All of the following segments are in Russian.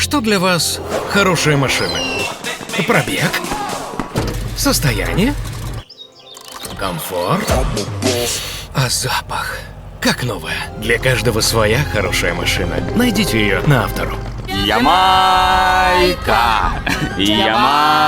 Что для вас хорошая машина? Пробег? Состояние? Комфорт? А запах? Как новая. Для каждого своя хорошая машина. Найдите ее на Автору. Ямайка! Ямайка!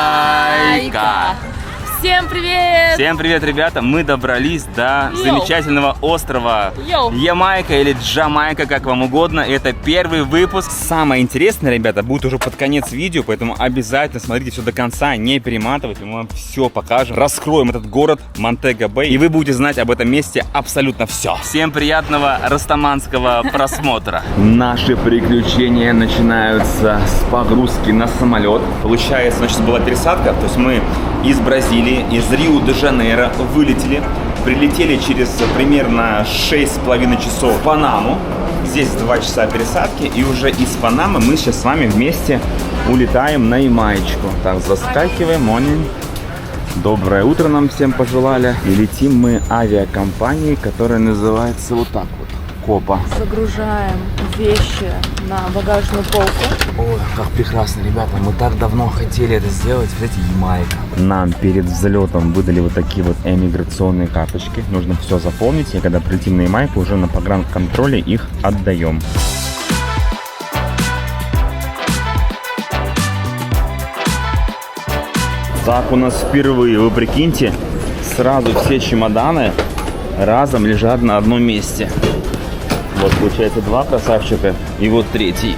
Всем привет! Всем привет, ребята! Мы добрались до замечательного острова Йоу. Ямайка или Джамайка, как вам угодно. Это первый выпуск. Самое интересное, ребята, будет уже под конец видео, поэтому обязательно смотрите все до конца, не перематывайте, мы вам все покажем. Раскроем этот город Монтего-Бэй, и вы будете знать об этом месте абсолютно все. Всем приятного растаманского просмотра. Наши приключения начинаются с погрузки на самолет. Получается, значит, была пересадка, то есть мы из Бразилии, из Рио-де-Жанейро вылетели, прилетели через примерно 6,5 часов в Панаму. Здесь 2 часа пересадки, и уже из Панамы мы сейчас с вами вместе улетаем на Ямайку. Так, заскакиваем, morning. Доброе утро нам всем пожелали. И летим мы авиакомпанией, которая называется вот так вот, Копа. Загружаем вещи на багажную полку. Ой, как прекрасно, ребята, мы так давно хотели это сделать, кстати, Ямайка. Нам перед взлетом выдали вот такие вот эмиграционные карточки, нужно все заполнить, и когда прилетим на Ямайку, уже на погранконтроле их отдаем. Так у нас впервые, вы прикиньте, сразу все чемоданы разом лежат на одном месте. Вот, получается, 2 красавчика и вот 3-й.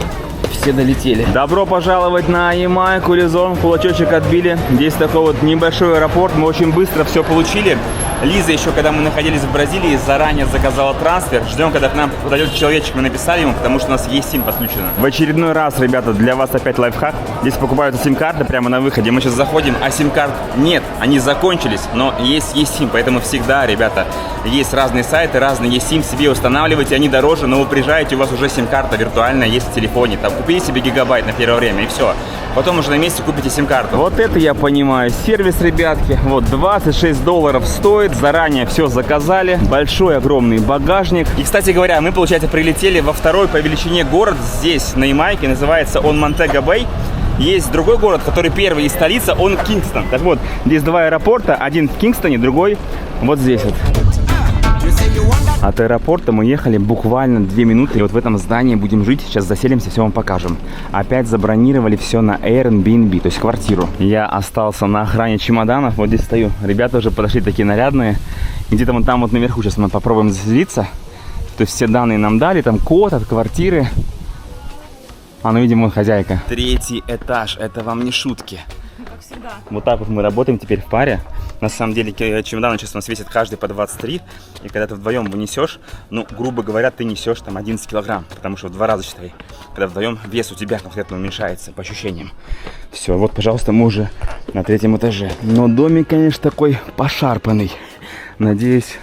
Все долетели. Добро пожаловать на Ямайку, Лизон. Кулачочек отбили. Здесь такой вот небольшой аэропорт. Мы очень быстро все получили. Лиза еще, когда мы находились в Бразилии, заранее заказала трансфер. Ждем, когда к нам подойдет человечек. Мы написали ему, потому что у нас есть сим подключено. В очередной раз, ребята, для вас опять лайфхак. Здесь покупаются сим-карты прямо на выходе. Мы сейчас заходим, а сим-карт нет. Они закончились, но есть сим. Поэтому всегда, ребята, есть разные сайты, разные есть сим. Себе устанавливайте, они дороже, но вы приезжаете, у вас уже сим-карта виртуальная есть в телефоне. Там купите себе гигабайт на первое время, и все. Потом уже на месте купите сим-карту. Вот это я понимаю. Сервис, ребятки. Вот, $26 стоит. Заранее все заказали. Большой, огромный багажник. И, кстати говоря, мы, получается, прилетели во второй по величине город здесь, на Ямайке. Называется он Монтего-Бэй. Есть другой город, который первый из столицы, он Кингстон. Так вот, здесь 2 аэропорта. Один в Кингстоне, другой вот здесь вот. От аэропорта мы ехали буквально 2 минуты. И вот в этом здании будем жить. Сейчас заселимся, все вам покажем. Опять забронировали все на Airbnb, то есть квартиру. Я остался на охране чемоданов. Вот здесь стою. Ребята уже подошли такие нарядные. Где-то вон там вот наверху сейчас мы попробуем заселиться. То есть все данные нам дали. Там код от квартиры. А, ну, видимо, хозяйка. 3-й этаж. Это вам не шутки. Как всегда. Вот так вот мы работаем теперь в паре. На самом деле чемоданы сейчас у нас весят каждый по 23. И когда ты вдвоем вынесешь, ну, грубо говоря, ты несешь там 11 килограмм. Потому что в 2 раза, считай, когда вдвоем вес у тебя конкретно уменьшается по ощущениям. Все, вот, пожалуйста, мы уже на 3-м этаже. Но домик, конечно, такой пошарпанный. Надеюсь,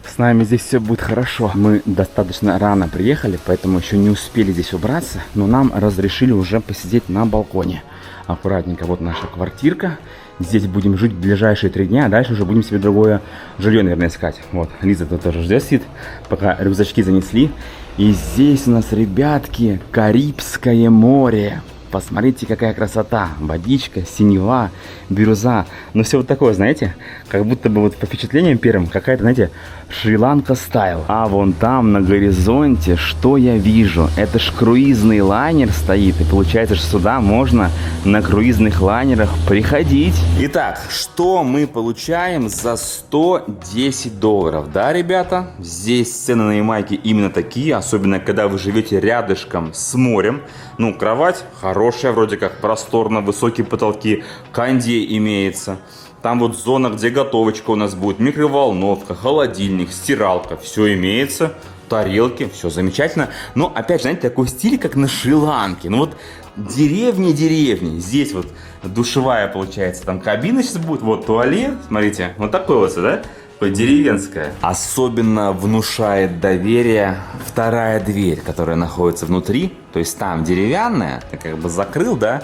с нами здесь все будет хорошо. Мы достаточно рано приехали, поэтому еще не успели здесь убраться. Но нам разрешили уже посидеть на балконе. Аккуратненько, вот наша квартирка. Здесь будем жить в ближайшие 3 дня, а дальше уже будем себе другое жилье, наверное, искать. Вот, Лиза тут тоже ждет, сидит, пока рюкзачки занесли. И здесь у нас, ребятки, Карибское море. Посмотрите, какая красота. Водичка, синева, бирюза. Ну, все вот такое, знаете, как будто бы вот по впечатлениям первым какая-то, знаете, Шри-Ланка стайл. А вон там на горизонте, что я вижу? Это ж круизный лайнер стоит. И получается, что сюда можно на круизных лайнерах приходить. Итак, что мы получаем за $110? Да, ребята? Здесь цены на Ямайке именно такие. Особенно, когда вы живете рядышком с морем. Ну, кровать хорошая, вроде как просторно, высокие потолки, кондей имеется. Там вот зона, где готовочка у нас будет, микроволновка, холодильник, стиралка, все имеется. Тарелки, все замечательно. Но опять же, знаете, такой стиль, как на Шри-Ланке. Ну вот деревни. Здесь вот душевая, получается, там кабина сейчас будет, вот туалет, смотрите, вот такой вот, да? Деревенская. Особенно внушает доверие 2-я дверь, которая находится внутри. То есть там деревянная, ты как бы закрыл, да?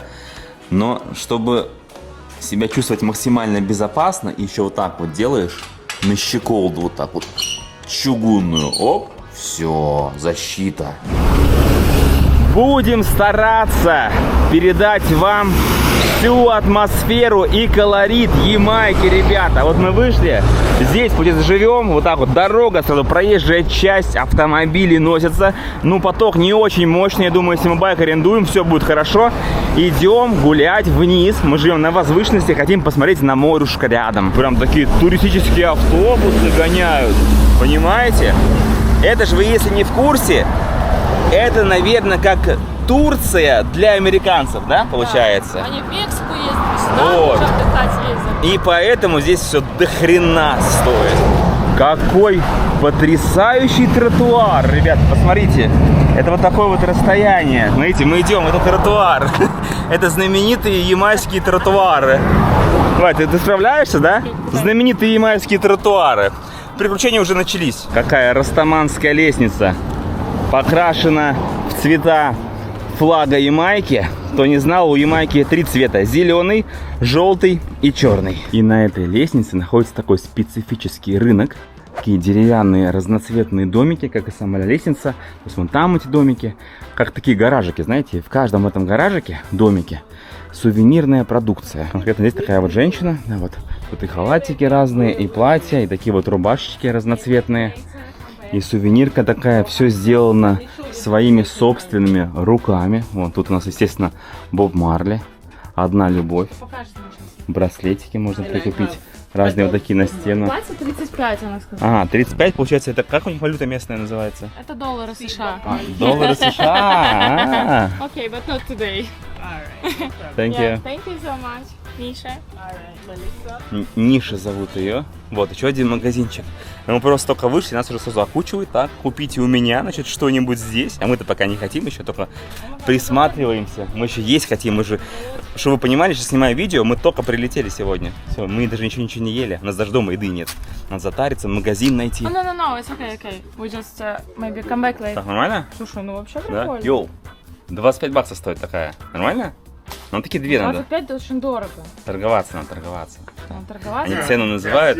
Но чтобы себя чувствовать максимально безопасно, еще вот так вот делаешь на щеколду, вот так вот чугунную. Оп, все, защита. Будем стараться передать вам всю атмосферу и колорит Ямайки, ребята. Вот мы вышли, здесь живем, вот так вот дорога, сразу проезжая часть, автомобили носятся. Ну, поток не очень мощный, я думаю, если мы байк арендуем, все будет хорошо. Идем гулять вниз, мы живем на возвышенности, хотим посмотреть на морюшко рядом. Прям такие туристические автобусы гоняют, понимаете? Это же вы, если не в курсе, это, наверное, как Турция для американцев, да, получается? Они в Мексику ездят, сюда Вот. уже отдыхать ездят. И поэтому здесь все до хрена стоит. Какой потрясающий тротуар, ребят, посмотрите. Это вот такое вот расстояние. Смотрите, мы идем, это тротуар. Это знаменитые ямайские тротуары. Давай, ты справляешься, да? Знаменитые ямайские тротуары. Приключения уже начались. Какая растаманская лестница. Покрашена в цвета флага Ямайки. Кто не знал, у Ямайки 3 цвета: зеленый, желтый и черный. И на этой лестнице находится такой специфический рынок. Такие деревянные разноцветные домики, как и сама лестница. То есть вон там эти домики, как такие гаражики, знаете. В каждом этом гаражике, домике, сувенирная продукция. Конкретно здесь такая вот женщина. Да, вот тут и халатики разные, и платья, и такие вот рубашечки разноцветные. И сувенирка такая, все сделано своими собственными руками. Вот тут у нас, естественно, Боб Марли, «Одна любовь». Браслетики можно прикупить. Разные вот такие на стену. Платье 35, она сказала. Ага, 35, получается, это как у них валюта местная называется? Это доллары США. Доллары США. Окей, but not today. Thank you. Thank you so much, Миша. Ниша зовут ее. Вот, еще один магазинчик. Мы просто только вышли, нас уже сразу окучивают. Так, купите у меня, значит, что-нибудь здесь. А мы-то пока не хотим, еще только присматриваемся. Мы еще есть хотим, мы же... Чтобы вы понимали, что снимая видео, мы только прилетели сегодня. Все, мы даже ничего не ели. У нас даже дома еды нет. Надо затариться, магазин найти. Oh, no, it's okay. We just maybe come back later. Так, нормально? Слушай, ну вообще Да? прикольно. Йоу, 25 баксов стоит такая. Нормально? Ну, такие две надо. 25 это очень дорого. Торговаться надо, торговаться. Там торговаться. Они цену называют.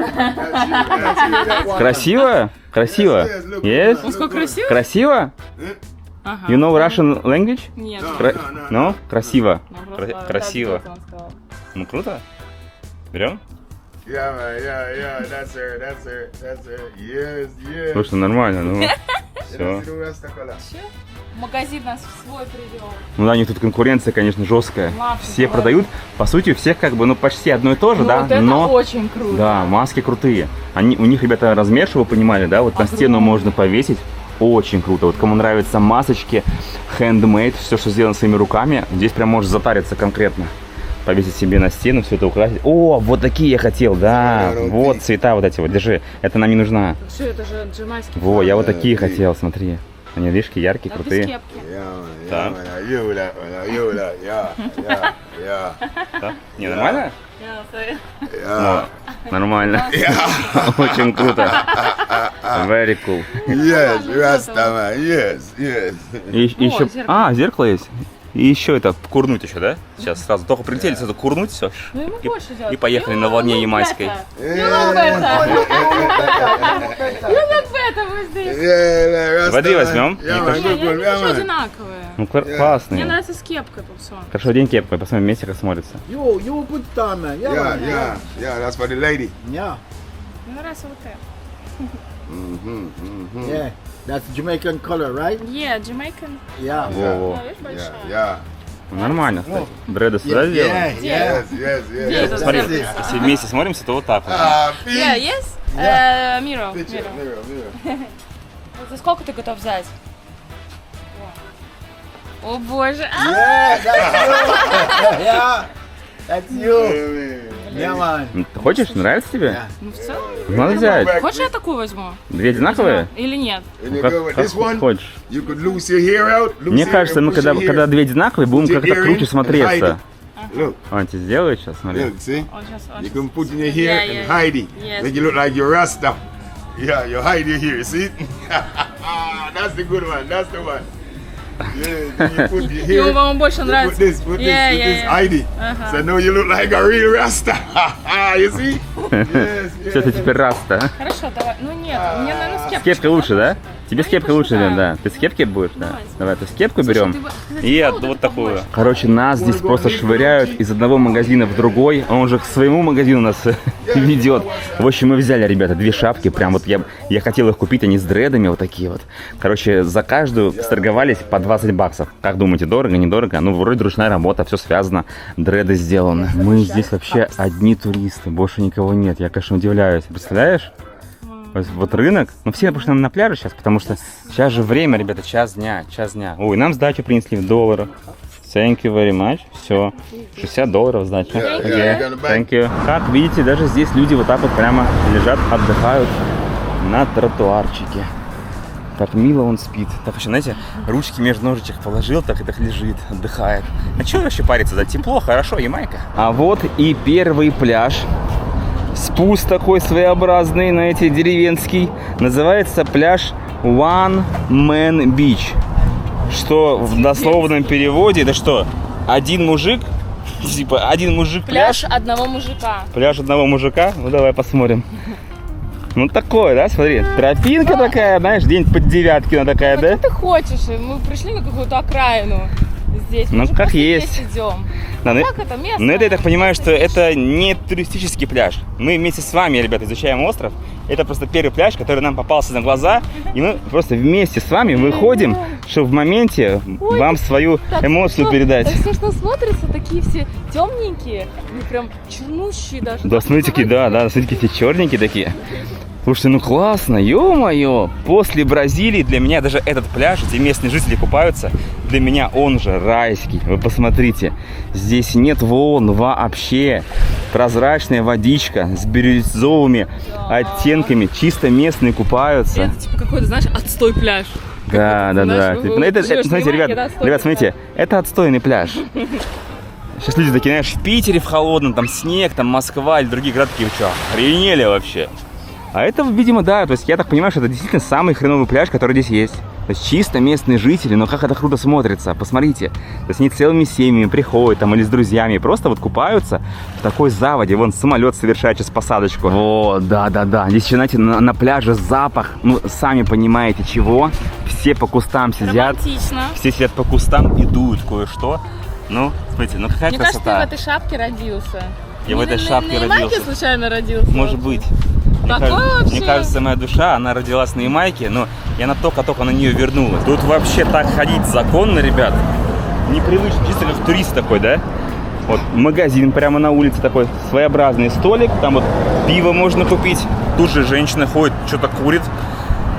Красиво? Красиво. Yes? Насколько красиво? Красиво? Ага. You know Russian language? Нет. No? Красиво. Ну, просто Красиво. так, он сказал. Ну, круто. Берем? Yeah, man, yeah, that's her. Yes. Слушай, нормально, ну. Все. You know, Rasta color. Магазин нас в свой привел. Ну да, у них тут конкуренция, конечно, жесткая. Маски Все бывают. продают, по сути, у всех как бы, ну, почти одно и то же, Ну, да, вот это но... очень круто. Да, маски крутые. У них, ребята, размер, чтобы вы понимали, да, вот на стену можно повесить. Очень круто. Вот кому нравятся масочки, handmade, все, что сделано своими руками, здесь прям можешь затариться конкретно. Повесить себе на стену, все это украсить. О, вот такие я хотел, да. Вот цвета вот эти вот, держи. Это нам не нужна. Что, это же джамайский Во, я вот такие хотел, смотри. Они, видишь, яркие, флаг. Без крутые. кепки. Yeah, Да. man, you that, yeah. Да? Не, нормально? Yeah. Нормально. Очень круто. Very cool. Yes, Rasta, man, yes. И еще... зеркало. А, зеркало есть. И еще это, курнуть еще, да? Сейчас сразу только прилетели, сразу курнуть, все. Ну ему больше делать. И поехали на волне ямайской. Мы здесь. Yeah, Воды возьмем. Yeah, Мне man, Не, good, они good, yeah, тоже man. одинаковые. Ну, Мне классные. нравится с кепкой тут все. Хорошо, день кепкой, посмотрим вместе, как смотрится. You put it on, man. Yeah, Yeah, man. yeah, that's for the lady. Yeah. Мне нравится вот это. Yeah. That's Jamaican color, right? Yeah, Jamaican. Yeah. Во-во. Да, видишь, большая. Yeah. Нормально, кстати. Дреды сюда сделаны. Yes, yes. Смотри, That's it. если вместе смотримся, то вот так вот. Yeah, yes? Миро. Mirror. За сколько ты готов взять? О боже. Yeah, that's you. Yeah. That's you. Yeah, man. Ты хочешь? Нравится тебе? Yeah. Ну в целом. Надо взять. Хочешь, я такую возьму? Две одинаковые? Или нет? And Ну, you как, go with как this one, хочешь. you could loose your hair out. loose Мне your кажется, hair, мы push когда your hair. две одинаковые, будем Put your как-то earring круче and смотреться. Look, Он тебе сделает сейчас, смотри. look, see? Он сейчас, You can put in your hair Yeah, and yeah. hide it. Yes. Make you look like you're Rasta. Yeah, you hide your hair, see? That's the good one, that's the one. Yeah, then you put your hair. Ему, по-моему, больше You нравится. put this, with this, hide it. So now you look like a real Rasta. You see? Yes, Все, ты теперь раз-то. Хорошо, давай. Ну нет, мне, наверное, с С кепкой. кепкой лучше, да? Тебе с кепкой лучше, да? Ты с кепкой будешь, да? Давай, ты с кепку берем. И вот такую. Короче, нас здесь просто швыряют из одного магазина в другой. Он же к своему магазину нас ведет. В общем, мы взяли, ребята, 2 шапки. Прям вот я хотел их купить, они с дредами вот такие вот. Короче, за каждую сторговались по 20 баксов. Как думаете, дорого, недорого? Ну, вроде ручная работа, все связано, дреды сделаны. Мы здесь вообще одни туристы, больше никого нет. Я, конечно, удивляюсь. Представляешь? Вот рынок, ну все пошли на пляже сейчас, потому что сейчас же время, ребята, час дня. Ой, нам сдачу принесли в долларах. Thank you very much. Все, $60 сдача. Okay. Thank you. Как видите, даже здесь люди вот так вот прямо лежат, отдыхают на тротуарчике. Так мило он спит. Так еще, знаете, ручки между ножичек положил, так и так лежит, отдыхает. А что вообще париться? Да тепло, хорошо, Ямайка. А вот и первый пляж. Спуск такой своеобразный, знаете, деревенский. Называется пляж One Man Beach. Что в дословном переводе, это что? Один мужик? Типа один мужик пляж? Пляж одного мужика. Пляж одного мужика? Ну давай посмотрим. Ну такое, да, смотри. Тропинка такая, знаешь, день под девяткина такая, да? Что ты хочешь? Мы пришли на какую-то окраину. Здесь. Ну, как есть. Идем. Да, ну, как это место? Но это, я так понимаю, что это не туристический пляж. Мы вместе с вами, ребята, изучаем остров. Это просто первый пляж, который нам попался на глаза. И мы просто вместе с вами выходим, чтобы в моменте вам свою эмоцию передать. Так смешно смотрится, такие все темненькие, ну прям чернущие даже. Да, смотрите, какие, да, смотрите, все черненькие такие. Слушайте, ну классно, ё-моё. После Бразилии для меня даже этот пляж, где местные жители купаются, для меня он же райский. Вы посмотрите, здесь нет волн вообще. Прозрачная водичка с бирюзовыми оттенками. Чисто местные купаются. Это типа какой-то, знаешь, отстой пляж. Да. Это, смотрите, ребят, смотрите, это отстойный пляж. Сейчас люди такие, знаешь, в Питере в холодном, там снег, там Москва или другие города, такие, вы что, охренели вообще? А это, видимо, да, то есть я так понимаю, что это действительно самый хреновый пляж, который здесь есть. То есть чисто местные жители, но как это круто смотрится, посмотрите. То есть они целыми семьями приходят там или с друзьями, просто вот купаются в такой заводе. Вон самолет совершает сейчас посадочку. О, да. Здесь еще, знаете, на пляже запах, ну, сами понимаете чего. Все по кустам сидят. Романтично. Все сидят по кустам и дуют кое-что. Ну, смотрите, ну какая Мне красота. кажется, ты в этой шапке родился. Я в этой шапке родился. Ямайке случайно родился? Может быть. Мне кажется, моя душа, она родилась на Ямайке, но и она только на нее вернулась. Тут вообще так ходить законно, ребят. Непривычно, чисто как турист такой, да? Вот магазин прямо на улице такой, своеобразный столик, там вот пиво можно купить. Тут же женщина ходит, что-то курит.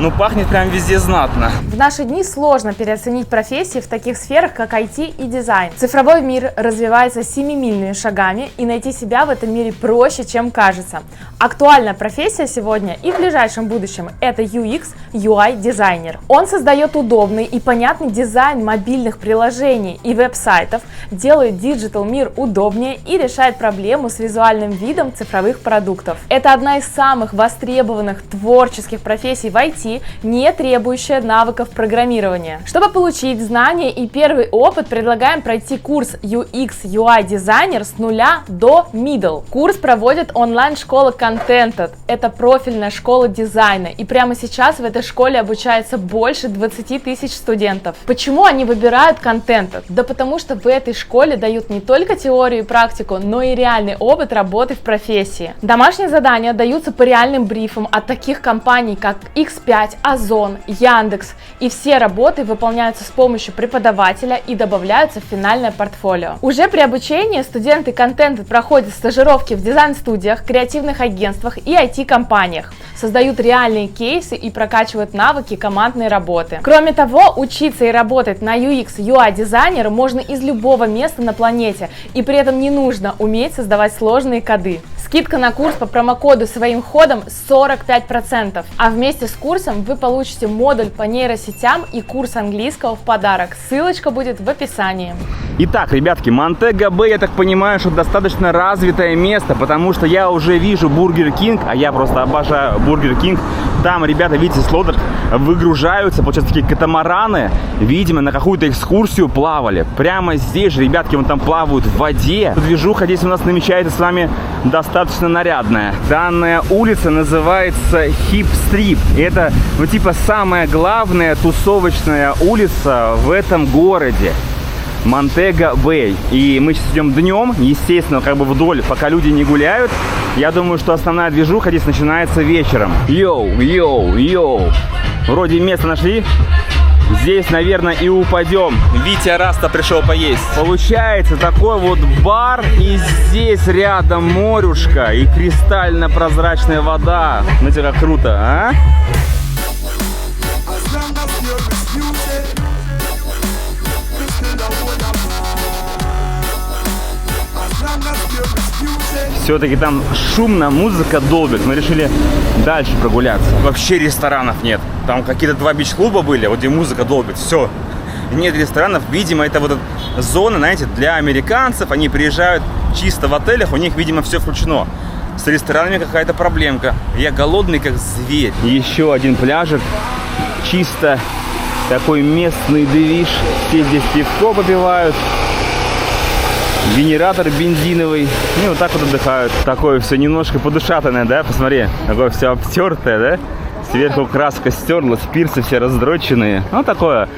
Ну, пахнет прям везде знатно. В наши дни сложно переоценить профессии в таких сферах, как IT и дизайн. Цифровой мир развивается семимильными шагами, и найти себя в этом мире проще, чем кажется. Актуальная профессия сегодня и в ближайшем будущем – это UX, UI дизайнер. Он создает удобный и понятный дизайн мобильных приложений и веб-сайтов, делает диджитал мир удобнее и решает проблему с визуальным видом цифровых продуктов. Это одна из самых востребованных творческих профессий в IT, не требующая навыков программирования. Чтобы получить знания и первый опыт, предлагаем пройти курс UX UI дизайнер с нуля до middle. Курс проводит онлайн-школа Contented. Это профильная школа дизайна, и прямо сейчас в этой школе обучается больше 20 тысяч студентов. Почему они выбирают Contented? Да потому что в этой школе дают не только теорию и практику, но и реальный опыт работы в профессии. Домашние задания даются по реальным брифам от таких компаний, как X5, Озон, Яндекс, и все работы выполняются с помощью преподавателя и добавляются в финальное портфолио. Уже при обучении студенты Contented проходят стажировки в дизайн-студиях, креативных агентствах и IT-компаниях, создают реальные кейсы и прокачивают навыки командной работы. Кроме того, учиться и работать на UX UI дизайнера можно из любого места на планете, и при этом не нужно уметь создавать сложные коды. Скидка на курс по промокоду своим ходом 45%, а вместе с курсом вы получите модуль по нейросетям и курс английского в подарок. Ссылочка будет в описании. Итак, ребятки, Монтего-Бэй, я так понимаю, что достаточно развитое место, потому что я уже вижу Бургер Кинг, а я просто обожаю Бургер Кинг. Там, ребята, видите, с лодок выгружаются, получается, такие катамараны, видимо, на какую-то экскурсию плавали. Прямо здесь же, ребятки, вон там плавают в воде. Движуха здесь у нас намечается с вами достаточно нарядная. Данная улица называется Hip Strip. Это ну типа самая главная тусовочная улица в этом городе. Монтего Бэй. И мы сейчас идем днем, естественно, как бы вдоль, пока люди не гуляют. Я думаю, что основная движуха здесь начинается вечером. Йоу. Вроде место нашли. Здесь, наверное, и упадем. Витя Раста пришел поесть. Получается такой вот бар, и здесь рядом морюшка и кристально-прозрачная вода. Смотрите, как круто, а? Все-таки там шумно, музыка долбит. Мы решили дальше прогуляться. Вообще ресторанов нет. Там какие-то 2 бич-клуба были, вот где музыка долбит. Все. Нет ресторанов. Видимо, это вот эта зона, знаете, для американцев. Они приезжают чисто в отелях, у них, видимо, все включено. С ресторанами какая-то проблемка. Я голодный, как зверь. Еще один пляжик. Чисто такой местный движ. Все здесь пивко попивают. Генератор бензиновый. И вот так вот отдыхают. Такое все немножко подушатанное, да? Посмотри. Такое все обтертое, да? Сверху краска стерлась, пирсы все раздроченные. Ну, такое.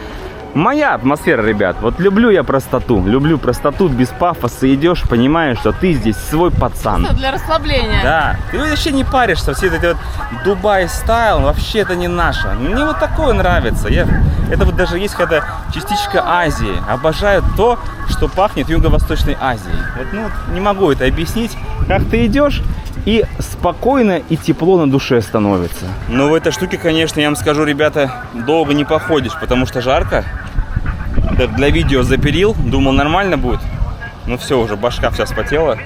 Моя атмосфера, ребят. Вот люблю я простоту. Люблю простоту, без пафоса. Идешь, понимаешь, что ты здесь свой пацан. Для расслабления. Да. Ты вообще не паришься. Все эти вот Дубай стайл, вообще это не наше. Мне вот такое нравится. Это вот даже есть какая-то частичка Азии. Обожаю то, что пахнет Юго-Восточной Азией. Вот, не могу это объяснить. Как ты идешь, и спокойно и тепло на душе становится. Но в этой штуке, конечно, я вам скажу, ребята, долго не походишь, потому что жарко. Для видео запилил, думал, нормально будет. Но все, уже башка вся вспотела.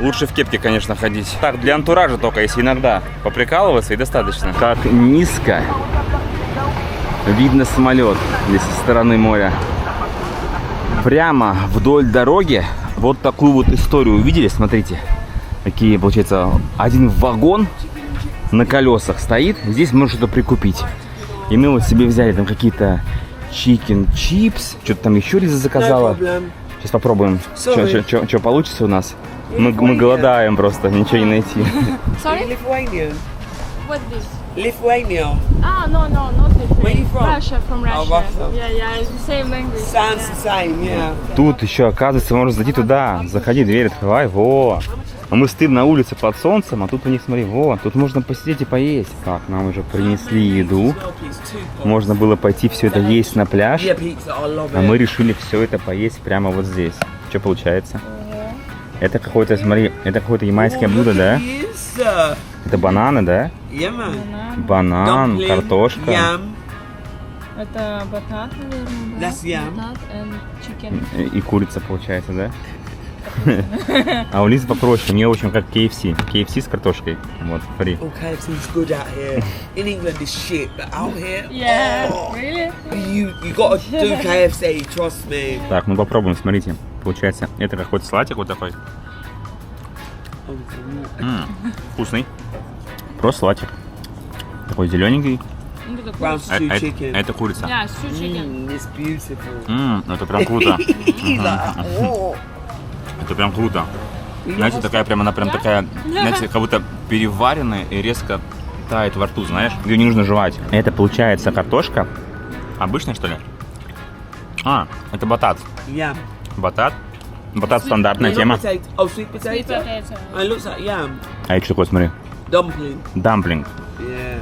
Лучше в кепке, конечно, ходить. Так, для антуража только, если иногда поприкалываться, и достаточно. Как низко видно самолет здесь со стороны моря. Прямо вдоль дороги вот такую вот историю увидели, смотрите. Такие, получается, один вагон на колесах стоит. Здесь можно что-то прикупить. И мы вот себе взяли там какие-то chicken chips. Что-то там еще Лиза заказала. Сейчас попробуем, что получится у нас. Мы голодаем просто, ничего не найти. Sorry? Lithuanian. What this? Lithuania. No, not Lithuania. Where you from? Russia, from Russia. Oh, Russia. Yeah, it's the same language. Sounds the same, yeah. Тут еще, оказывается, можно зайти туда. Заходи, дверь открывай, во. А мы стоим на улице под солнцем, а тут у них, смотри, вот, тут можно посидеть и поесть. Так, нам уже принесли еду. Можно было пойти все это есть на пляж. Yeah, pizza, I love А мы it. решили все это поесть прямо вот здесь. Что получается? Это какое-то, смотри, это какое-то ямайское блюдо, да? Yes. Это бананы, да? Yeah, man. Банан, Dumpling, картошка. Yam. Это батат, наверное. That's yam. Батат and chicken. И курица получается, да? А у Лизы попроще. У нее, в общем, как KFC. KFC с картошкой. Вот, смотри. Oh, KFC's good out here. In England it's shit, but out here, Yeah, oh, really? you gotta do KFC, trust me. Так, ну попробуем, смотрите. Получается, это какой-то салатик вот такой. Вкусный. Просто салатик. Такой зелененький. Ну, такой. Brown stew chicken. Это курица. Yeah, stew chicken. It's beautiful. Это прям круто. He's like, oh. Это прям круто. Знаете, такая прям, она прям такая, знаете, как будто переваренная и резко тает во рту, знаешь? Ее не нужно жевать. Это получается картошка. Обычная, что ли? А, это батат. Yam. Батат. Батат стандартная No, not тема. potato. Oh, sweet potato? Sweet potato. Oh, it looks like yam. А это что такое, смотри? Dumpling. Дамплинг. Yeah.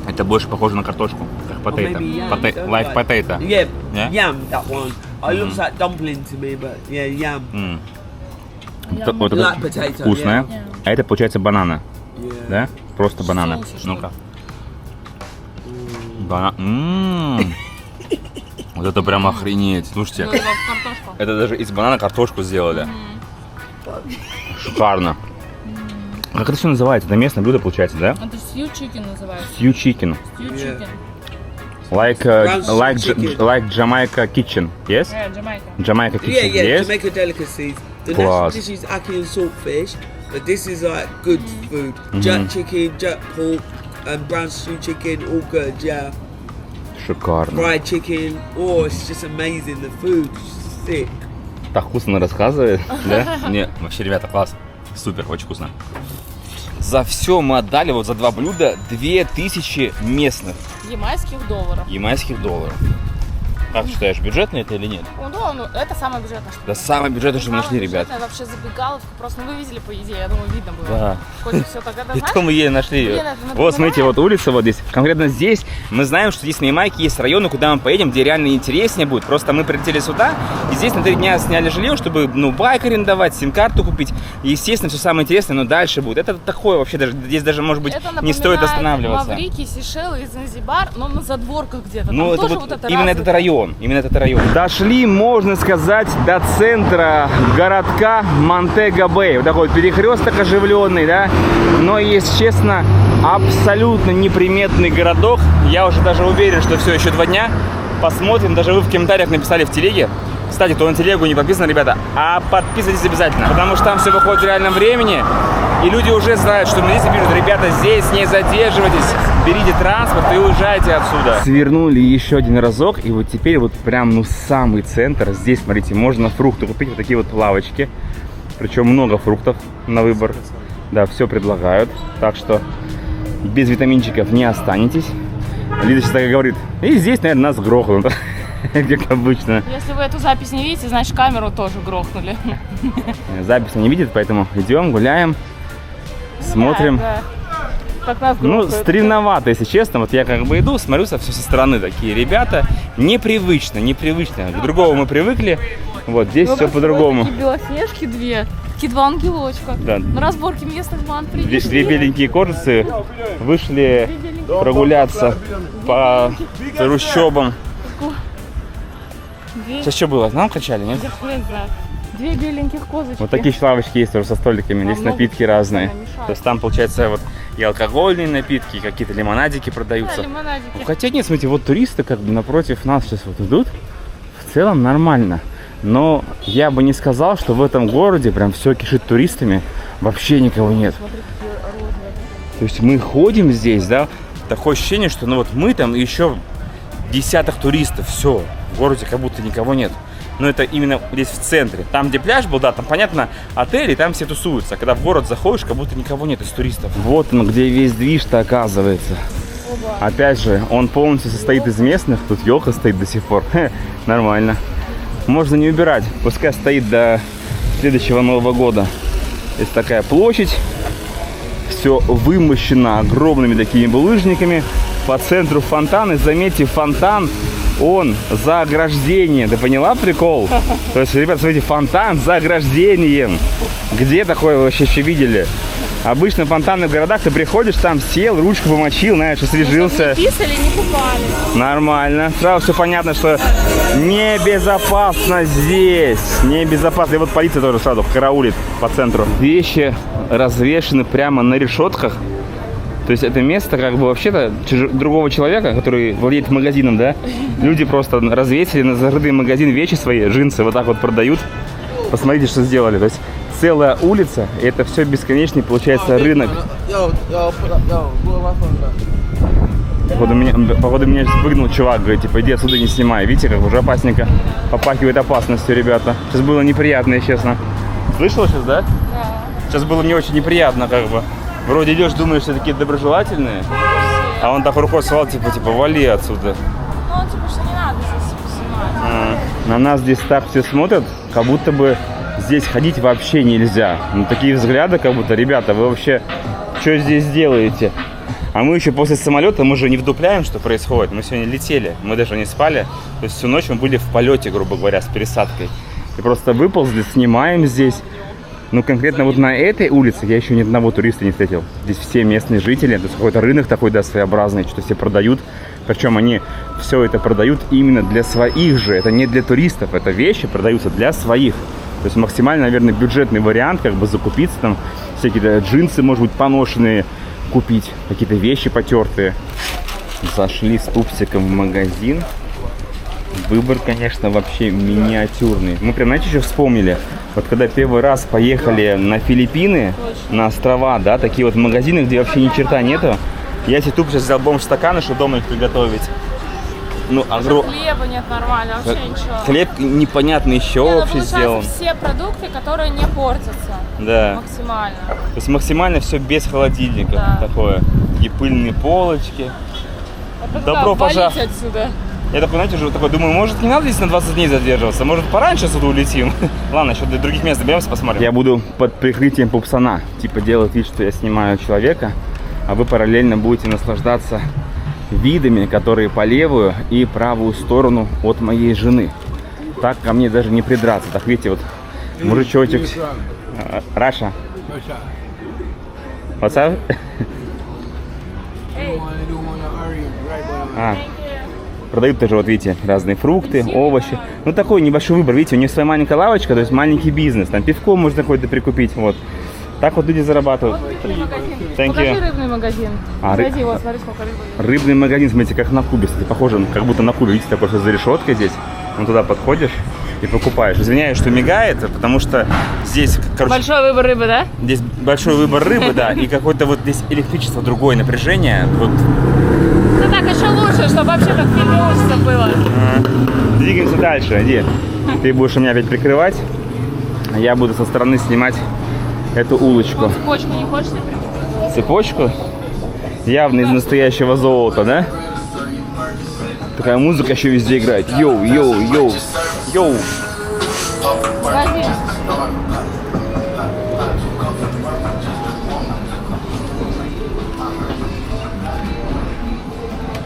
Это больше похоже на картошку, как Or потейто. maybe yam. Лайф потейто. Yeah, Yeah? yam, that one. Oh, it looks like dumpling to me, but yeah, yam. Вот это Like potato, вкусное. yeah. А это получается бананы, Yeah. да? Просто бананы. Соусы, что ли? Ну-ка. Вот это прям охренеть. Слушайте, Ну, это картошка. это даже из банана картошку сделали. Шикарно. Как это все называется? Это местное блюдо получается, да? Это stew chicken называется. Stew chicken. Stew chicken. Like chicken. Jamaica kitchen, yes? Yeah, Jamaica. Jamaica Yeah, kitchen, yeah, yes? Jamaica delicacies. The Class. national dish is ackee and saltfish, but this is like good food. Jerk chicken, jerk pork, and brown stew chicken, all good, yeah. Шикарно. Fried chicken, oh, it's just amazing. The food is sick. Так вкусно рассказывает, да? Не, вообще, ребята, класс. Супер, очень вкусно. За все мы отдали, вот за 2 блюда, 2000 местных Ямайских долларов. ямайских долларов. Как считаешь, бюджетно это или нет? Ну, это самое бюджетное, что Да самое бюджетное, что мы нашли, ребят. Это вообще забегаловка, просто вы видели, по идее, я думаю, видно было. Да. Хоть все так, это И знаешь, то мы еле нашли ее. Блин, это Вот, напоминает. смотрите, вот улица вот здесь. Конкретно здесь мы знаем, что здесь на Ямайке есть районы, куда мы поедем, где реально интереснее будет. Просто мы прилетели сюда, и здесь на 3 дня сняли жилье, чтобы, байк арендовать, сим-карту купить. И, естественно, все самое интересное, но дальше будет. Это такое вообще, даже здесь даже, может быть, это не стоит напоминает останавливаться. Маврикий, Сейшелы и Занзибар, но на задворках где-то. Ну, Там это тоже вот вот это именно развито. этот район, именно этот район. Дошли, можно сказать, до центра городка Монтего-Бэй. Вот такой вот перекресток оживленный, да. Но, если честно, абсолютно неприметный городок. Я уже даже уверен, что все, еще 2 дня. Посмотрим, даже вы в комментариях написали в телеге. Кстати, кто на телегу не подписан, ребята, а подписывайтесь обязательно, потому что там все выходит в реальном времени, и люди уже знают, что мы здесь, и пишут: ребята, здесь не задерживайтесь, берите транспорт и уезжайте отсюда. Свернули еще один разок, и вот теперь вот прям, самый центр. Здесь, смотрите, можно фрукты купить, вот такие вот лавочки, причем много фруктов на выбор. Да, все предлагают, так что без витаминчиков не останетесь. Лида сейчас так и говорит: и здесь, наверное, нас грохнут. Как обычно. Если вы эту запись не видите, значит камеру тоже грохнули. Запись не видит, поэтому идем, гуляем, смотрим. Да. Как нас Ну, грохают. стреновато, если честно. Вот я как бы иду, смотрю все со стороны, такие ребята. Непривычно. К другому мы привыкли. Вот здесь все по-другому. Такие белоснежки 2, такие 2 ангелочка. Да. На разборке местных ман пришли. Две беленькие кожицы вышли прогуляться по трущобам. Сейчас что было? Нам качали, нет? Хрен знает. 2 беленьких козочки. Вот такие лавочки есть тоже со столиками. Здесь много напитки разные. мешают. То есть там, получается, вот и алкогольные напитки, и какие-то лимонадики продаются. Да, лимонадики. Ну, хотя нет, смотрите, вот туристы как бы напротив нас сейчас вот идут. В целом нормально. Но я бы не сказал, что в этом городе прям все кишит туристами. Вообще никого нет. То есть мы ходим здесь, да, такое ощущение, что вот мы там и еще десяток туристов. Все, в городе как будто никого нет. Но это именно здесь в центре. Там, где пляж был, да, там, понятно, отели, там все тусуются. А когда в город заходишь, как будто никого нет из туристов. Вот он, где весь движ-то оказывается. Опять же, он полностью состоит из местных. Тут елка стоит до сих пор. Нормально. Можно не убирать. Пускай стоит до следующего Нового года. Здесь такая площадь. Все вымощено огромными такими булыжниками. По центру фонтан. И заметьте, фонтан, он за ограждением. Ты поняла прикол? То есть, ребят, смотрите, фонтан за ограждением. Где такое вы вообще еще видели? Обычно фонтаны в городах, ты приходишь, там сел, ручку помочил, знаешь, освежился. Не писали, не купались. Нормально. Сразу все понятно, что небезопасно здесь. Небезопасно. И вот полиция тоже сразу караулит по центру. Вещи развешаны прямо на решетках. То есть это место как бы вообще-то другого человека, который владеет магазином, да? Люди просто развесили на закрытый магазин вещи свои, джинсы вот так вот продают. Посмотрите, что сделали. То есть целая улица, и это все бесконечный, получается, рынок. Походу меня сейчас выгнал чувак, говорит, типа, иди отсюда, не снимай. Видите, как уже опасненько. Попахивает опасностью, ребята. Сейчас было неприятно, если честно. Слышала сейчас, да? Да. Сейчас было не очень неприятно, как бы. Вроде идешь, думаешь, что такие доброжелательные, а он так рукой свал, типа, вали отсюда. Ну, типа, что не надо здесь снимать. На нас здесь так все смотрят, как будто бы здесь ходить вообще нельзя. Ну, такие взгляды, как будто, ребята, вы вообще что здесь делаете? А мы еще после самолета, мы же не вдупляем, что происходит. Мы сегодня летели, мы даже не спали. То есть всю ночь мы были в полете, грубо говоря, с пересадкой. И просто выползли, снимаем здесь. Ну, конкретно вот на этой улице я еще ни одного туриста не встретил. Здесь все местные жители, то есть какой-то рынок такой, да, своеобразный, что все продают. Причем они все это продают именно для своих же. Это не для туристов, это вещи продаются для своих. То есть максимально, наверное, бюджетный вариант, как бы закупиться, там всякие джинсы, может быть, поношенные купить, какие-то вещи потертые. Зашли с пупсиком в магазин. Выбор, конечно, вообще миниатюрный. Мы прям, знаете, еще вспомнили. Вот когда первый раз поехали на Филиппины, на острова, да, такие вот магазины, где вообще ни черта нету. Я себе тупо сейчас взял бомж-стаканы, чтобы дома их приготовить. Ну, Хлеба нет нормально, вообще ничего. Хлеб непонятно еще Не, ну, вообще получается, сделан. все продукты, которые не портятся. Да. Максимально. То есть максимально все без холодильника. Да. Такое. И пыльные полочки. Я Добро предлагаю валить пожаловать. отсюда. Я такой, знаете, уже такой думаю, может не надо здесь на 20 дней задерживаться, может пораньше сюда улетим. Ладно, еще до других мест доберемся, посмотрим. Я буду под прикрытием пупсана, типа делать вид, что я снимаю человека, а вы параллельно будете наслаждаться видами, которые по левую и правую сторону от моей жены. Так ко мне даже не придраться. Так видите, вот мужичочек. Раша. What's up? Продают тоже, вот видите, разные фрукты, овощи. Ну, такой небольшой выбор. Видите, у них своя маленькая лавочка, то есть маленький бизнес. Там пивко можно какое-то прикупить. Вот. Так вот люди зарабатывают. Thank Покажи you. рыбный магазин. Зайди, вот, смотри, сколько рыбы. Рыбный магазин, смотрите, как на Кубе. Кстати, похоже, как будто на Кубе. Видите, такой, что за решеткой здесь. Ну, туда подходишь и покупаешь. Извиняюсь, что мигает, потому что здесь, короче, Большой выбор рыбы, да? здесь большой выбор рыбы, да, и какое-то вот здесь электричество, другое напряжение. Вот. Ну так еще лучше, чтобы вообще как в фильме ужасов было. Двигаемся дальше, иди. Ты будешь меня опять прикрывать, а я буду со стороны снимать эту улочку. Цепочку не хочешь себе прикрепить? Цепочку? Явно из настоящего золота, да? Такая музыка еще везде играет. Йоу, йоу, йоу, йоу. Магазин.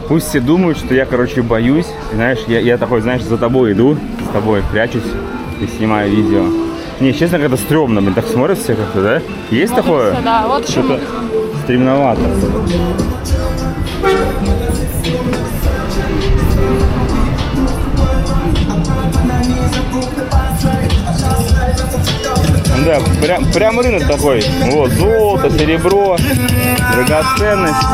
Пусть все думают, что я, короче, боюсь. Знаешь, я такой, знаешь, за тобой иду, с тобой прячусь и снимаю видео. Не, честно, как-то стрёмно, блин, так смотрят все как-то, да? Есть такое? Да, вот Что-то стремновато. Да, прям рынок такой. Вот, золото, серебро, драгоценности.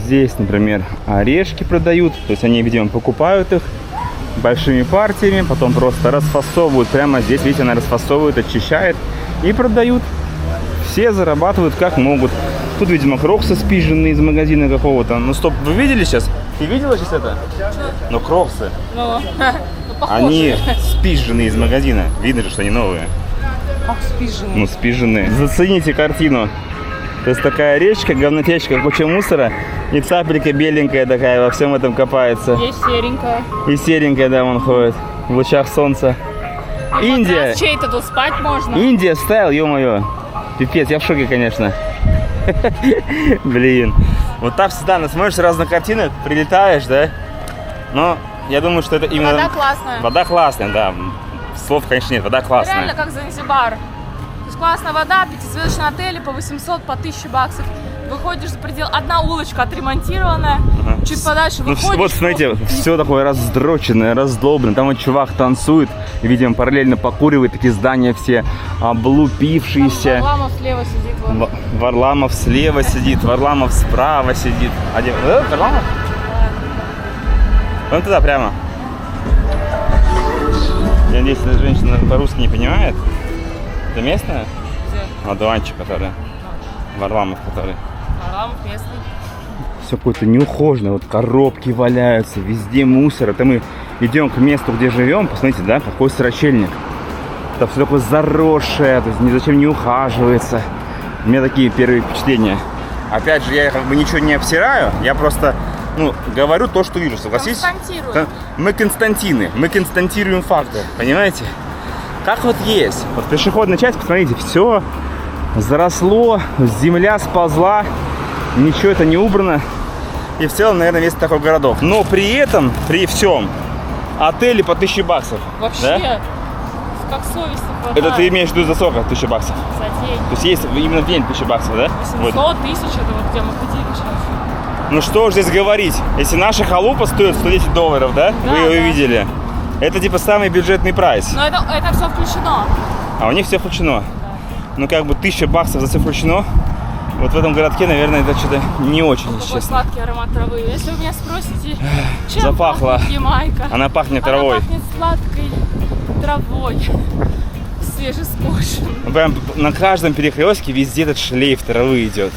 Здесь, например, орешки продают. То есть они, видимо, покупают их большими партиями, потом просто расфасовывают. Прямо здесь, видите, она расфасовывает, очищает и продают. Все зарабатывают как могут. Тут, видимо, кроксы спиженные из магазина какого-то. Ну, стоп, вы видели сейчас? Ты видела сейчас это? Ну, кроксы. Ну, похоже. Они спиженные из магазина. Видно же, что они новые. Ах, спиженные. Ну, спиженные. Зацените картину. То есть такая речка, говнотечка, куча мусора. И цапелька беленькая такая во всем этом копается. Есть серенькая. И серенькая, да, вон ходит. В лучах солнца. Индия. Чей-то тут спать можно. Индия стайл, ё-моё. Пипец, я в шоке, конечно. Блин. Вот так всегда насмотришься разные картины, прилетаешь, да? Но я думаю, что это именно... Вода классная. Вода классная, да. Слов, конечно, нет. Вода классная. Реально как Занзибар. То есть классная вода, 5-звездочные отели по 800, по 1000 баксов. Выходишь за предел, одна улочка отремонтированная, чуть подальше Ну, выходишь. вот, смотрите, все такое раздроченное, раздолбленное. Там вот чувак танцует, и, видимо, параллельно покуривает, такие здания все облупившиеся. Варламов слева сидит. Вот. Варламов слева сидит, Варламов справа сидит. Варламов? Вон туда прямо. Я надеюсь, эта женщина по-русски не понимает. Это местная? Где? Одуванчик, который. Варламов, который. Варламов местный. Все какое-то неухоженное, вот коробки валяются, везде мусор. Это мы идем к месту, где живем, посмотрите, да, какой срачельник. Это все такое заросшее, то есть ни зачем не ухаживается. У меня такие первые впечатления. Опять же, я как бы ничего не обсираю, я просто, ну, говорю то, что вижу, согласись? Константируем. Мы Константины, мы константируем факты, понимаете? Как вот есть. Вот пешеходная часть, посмотрите, все заросло, земля сползла, ничего это не убрано. И в целом, наверное, весь такой городок. Но при этом, при всем, отели по 1000 баксов. Вообще, Да? как совесть хватает. Это ты имеешь в виду за сколько 1000 баксов? За день. То есть есть именно в день 1000 баксов, да? 800 Вот. тысяч, это вот где мы ходили сейчас. Ну что ж здесь говорить, если наша халупа стоит $110, да? Да, Вы ее да. видели. Это типа самый бюджетный прайс. Но это все включено. А у них все включено. Ну как бы 1000 баксов за все включено. Вот в этом городке, наверное, это что-то не очень, если Такой честно. сладкий аромат травы. Если вы меня спросите, чем Запахло. пахнет Ямайка? Она пахнет травой. Она пахнет сладкой травой. Свежескошенной. Ну, прям на каждом перекрестке везде этот шлейф травы идет.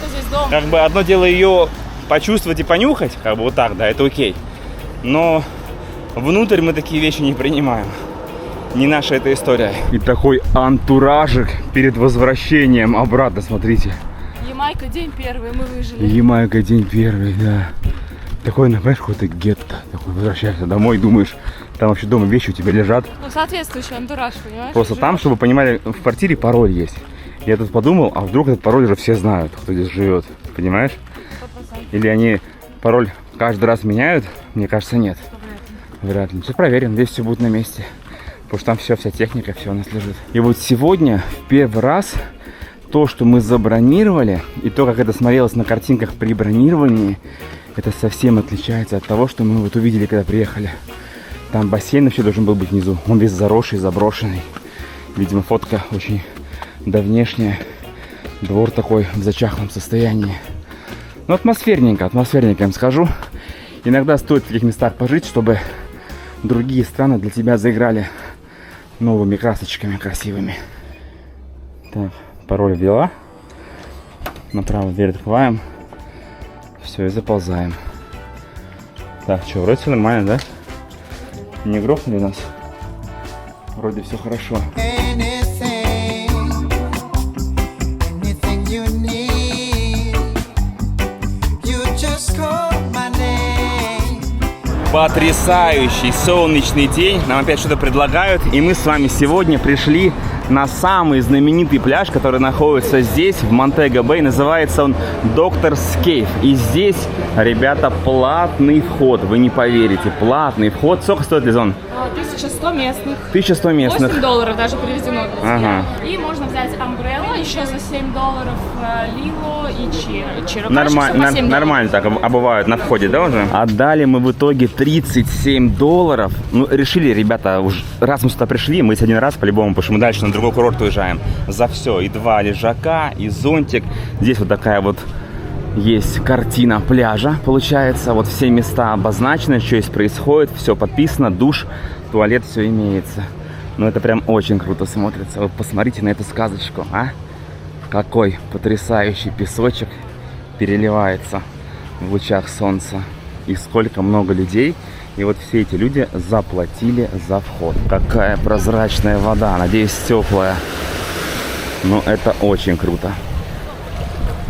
Это здесь дом. Как бы одно дело ее почувствовать и понюхать, как бы вот так, да, это окей. Но внутрь мы такие вещи не принимаем. Не наша эта история. И такой антуражик перед возвращением обратно, смотрите. Ямайка, день первый, мы выжили. Ямайка, день первый, да. Такой, знаешь, какой-то гетто. Такой, возвращаешься домой, думаешь, там вообще дома вещи у тебя лежат. Ну, соответствующий антураж, понимаешь? Просто там, чтобы вы понимали, в квартире пароль есть. Я тут подумал, а вдруг этот пароль уже все знают, кто здесь живет. Понимаешь? 100%. Или они пароль каждый раз меняют? Мне кажется, нет. Вряд ли. Все проверим, здесь все будет на месте. Потому что там все, вся техника, все у нас лежит. И вот сегодня в первый раз то, что мы забронировали, и то, как это смотрелось на картинках при бронировании, это совсем отличается от того, что мы вот увидели, когда приехали. Там бассейн вообще должен был быть внизу. Он весь заросший, заброшенный. Видимо, фотка очень давнешняя. Двор такой в зачахлом состоянии. Но атмосферненько, я вам скажу. Иногда стоит в таких местах пожить, чтобы другие страны для тебя заиграли новыми красочками красивыми. Так, пароль ввела. Направо дверь открываем. Все, и заползаем. Так, что, вроде все нормально, да? Не грохнули нас? Вроде все хорошо. Потрясающий солнечный день. Нам опять что-то предлагают. И мы с вами сегодня пришли на самый знаменитый пляж, который находится здесь, в Монтего-Бэй. Называется он Doctor's Cave. И здесь, ребята, платный вход. Вы не поверите, платный вход. Сколько стоит, Лизон? 1100 местных. 1100 местных. $8 даже привезено. Ага. И можно взять Umbrella еще за $7, Lilo и Чиро. Нормально так обувают на входе, да, уже? Отдали мы в итоге $37. Ну, решили, ребята, уж раз мы сюда пришли, мы один раз по-любому, потому что мы дальше на другой курорт уезжаем. За все. И 2 лежака, и зонтик. Здесь вот такая вот есть картина пляжа, получается. Вот все места обозначены, что здесь происходит. Все подписано, душ, туалет, все имеется. Но это прям очень круто смотрится. Вы посмотрите на эту сказочку, а? Какой потрясающий песочек переливается в лучах солнца. И сколько много людей. И вот все эти люди заплатили за вход. Какая прозрачная вода. Надеюсь, теплая. Но это очень круто.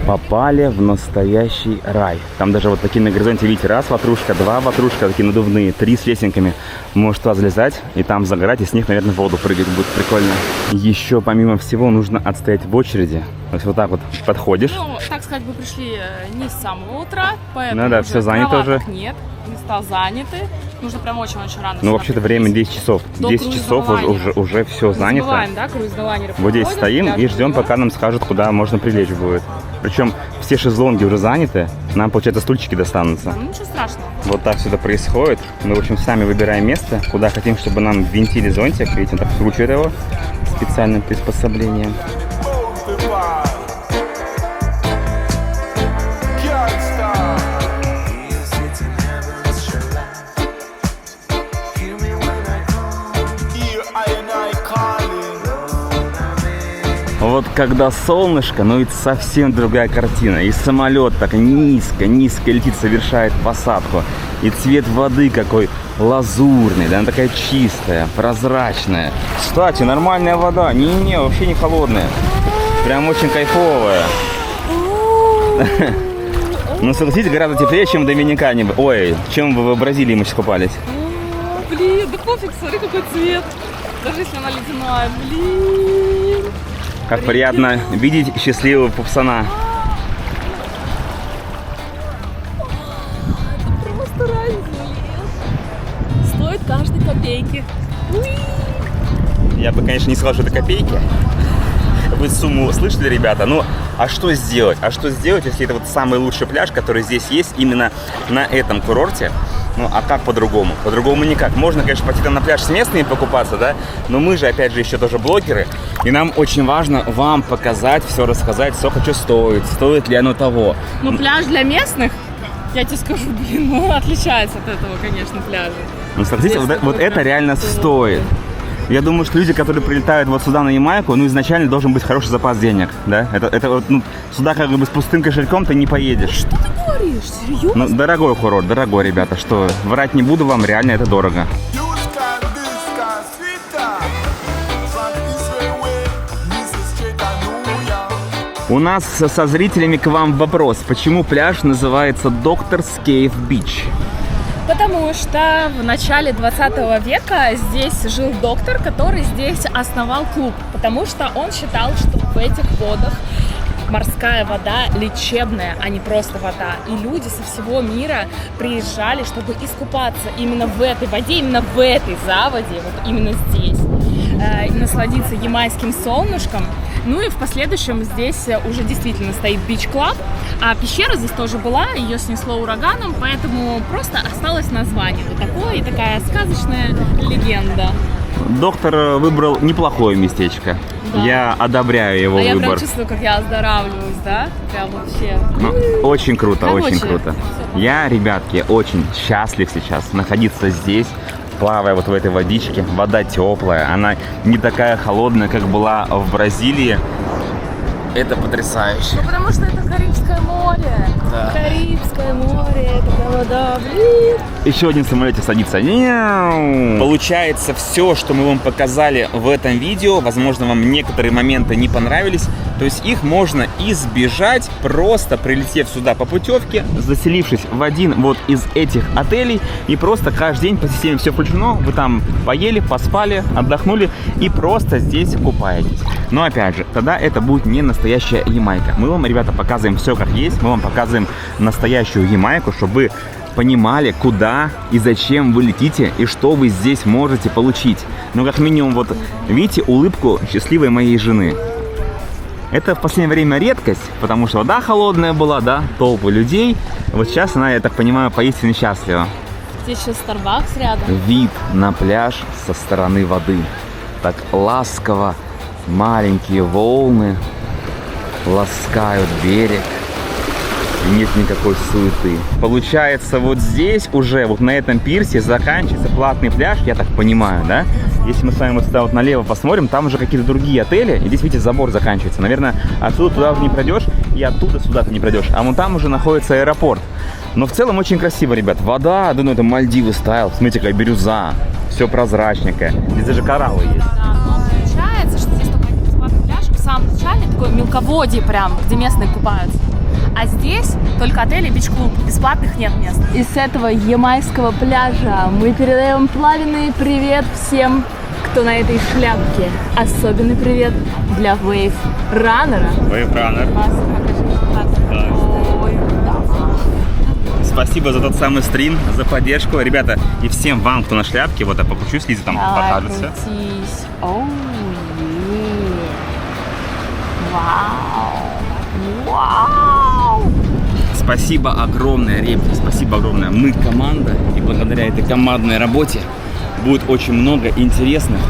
Попали в настоящий рай. Там даже вот такие на горизонте, видите, раз ватрушка, 2 ватрушка, такие надувные, 3 с лесенками. Можешь туда залезать и там загорать, и с них, наверное, в воду прыгать будет прикольно. Еще, помимо всего, нужно отстоять в очереди. То есть вот так вот подходишь. Ну, так сказать, мы пришли не с самого утра, поэтому Ну да, все занято уже. Нет, места заняты. Нужно прям очень-очень рано. Ну, вообще-то время 10 часов. 10 часов уже все занято. Забываем, да, круизные лайнеры. Вот здесь стоим и ждем, пока нам скажут, куда можно прилечь будет. Причем все шезлонги уже заняты. Нам, получается, стульчики достанутся. Ну, ничего страшного. Вот так все это происходит. Мы, в общем, сами выбираем место, куда хотим, чтобы нам винтили зонтик. Видите, он так вкручивает его специальным приспособлением. Вот когда солнышко, ну это совсем другая картина. И самолет так низко летит, совершает посадку. И цвет воды какой лазурный, да, она такая чистая, прозрачная. Кстати, нормальная вода, не, вообще не холодная. Прям очень кайфовая. Ну, согласитесь, гораздо теплее, чем в Доминикане. Ой, чем в Бразилии мы сейчас купались. Блин, да пофиг, смотри, какой цвет. Даже если она ледяная, блин. Как приятно видеть счастливого пупсана. Это просто рай. Стоит каждой копейки. Я бы, конечно, не сказал, что это копейки. Вы сумму слышали, ребята? Ну, а что сделать? А что сделать, если это вот самый лучший пляж, который здесь есть именно на этом курорте? Ну, а как по-другому? По-другому никак. Можно, конечно, пойти там на пляж с местными покупаться, да? Но мы же, опять же, еще тоже блогеры. И нам очень важно вам показать, все рассказать, сколько что стоит. Стоит ли оно того. Ну, пляж для местных, я тебе скажу, блин, ну, отличается от этого, конечно, пляжа. Ну, смотрите, вот это реально стоит. Я думаю, что люди, которые прилетают вот сюда на Ямайку, ну, изначально должен быть хороший запас денег, да? Это вот, ну, сюда как бы с пустым кошельком ты не поедешь. Что ты говоришь? Серьезно? Ну, дорогой курорт, дорогой, ребята, что, врать не буду вам, реально это дорого. У нас со зрителями к вам вопрос. Почему пляж называется Doctor's Cave Beach? Потому что в начале 20 века здесь жил доктор, который здесь основал клуб. Потому что он считал, что в этих водах морская вода лечебная, а не просто вода. И люди со всего мира приезжали, чтобы искупаться именно в этой воде, именно в этой заводе, вот именно здесь. И насладиться ямайским солнышком. Ну и в последующем здесь уже действительно стоит бич-клаб, а пещера здесь тоже была, ее снесло ураганом, поэтому просто осталось название. Вот такое и такая сказочная легенда. Доктор выбрал неплохое местечко. Да. Я одобряю его Я выбор. прям чувствую, как я оздоравливаюсь, да? Прям вообще. Ну, очень круто, Короче, очень круто. Я, ребятки, очень счастлив сейчас находиться здесь, плавая вот в этой водичке. Вода теплая, она не такая холодная, как была в Бразилии. Это потрясающе. Ну, потому что это Карибское море. Да. Карибское море, это вода, блин. Еще один самолете садится. Няу. Получается, все, что мы вам показали в этом видео, возможно, вам некоторые моменты не понравились, то есть их можно избежать, просто прилетев сюда по путевке, заселившись в один вот из этих отелей, и просто каждый день по системе все включено, вы там поели, поспали, отдохнули и просто здесь купаетесь. Но опять же, тогда это будет не настоящая Ямайка. Мы вам, ребята, показываем все как есть, мы вам показываем настоящую Ямайку, чтобы вы понимали, куда и зачем вы летите и что вы здесь можете получить. Ну, как минимум, вот видите улыбку счастливой моей жены. Это в последнее время редкость, потому что вода холодная была, да, толпы людей. Вот сейчас она, я так понимаю, поистине счастлива. Здесь еще Starbucks рядом. Вид на пляж со стороны воды. Так ласково маленькие волны ласкают берег. И нет никакой суеты. Получается, вот здесь уже, вот на этом пирсе заканчивается платный пляж, я так понимаю, да? Если мы с вами вот сюда вот налево посмотрим, там уже какие-то другие отели, и здесь, видите, забор заканчивается. Наверное, отсюда туда уже не пройдешь, и оттуда сюда ты не пройдешь. А вон там уже находится аэропорт. Но в целом очень красиво, ребят. Вода, да ну это Мальдивы стайл. Смотрите, какая бирюза. Все прозрачненькое. Здесь даже кораллы есть. Да, но получается, что здесь только один бесплатный пляж, в самом начале такое мелководье прям, где местные купаются. А здесь только отели и бич-клуб, бесплатных нет мест. И с этого ямайского пляжа мы передаем пламенный привет всем, кто на этой шляпке. Особенный привет для Wave Runner. Wave Runner. Ой, да. Спасибо за тот самый стрим, за поддержку. Ребята, и всем вам, кто на шляпке, вот я покручусь, Лиза там покажется. Крутись. Оу, вау. Вау. Спасибо огромное, ребята, спасибо огромное. Мы команда, и благодаря этой командной работе будет очень много интересных,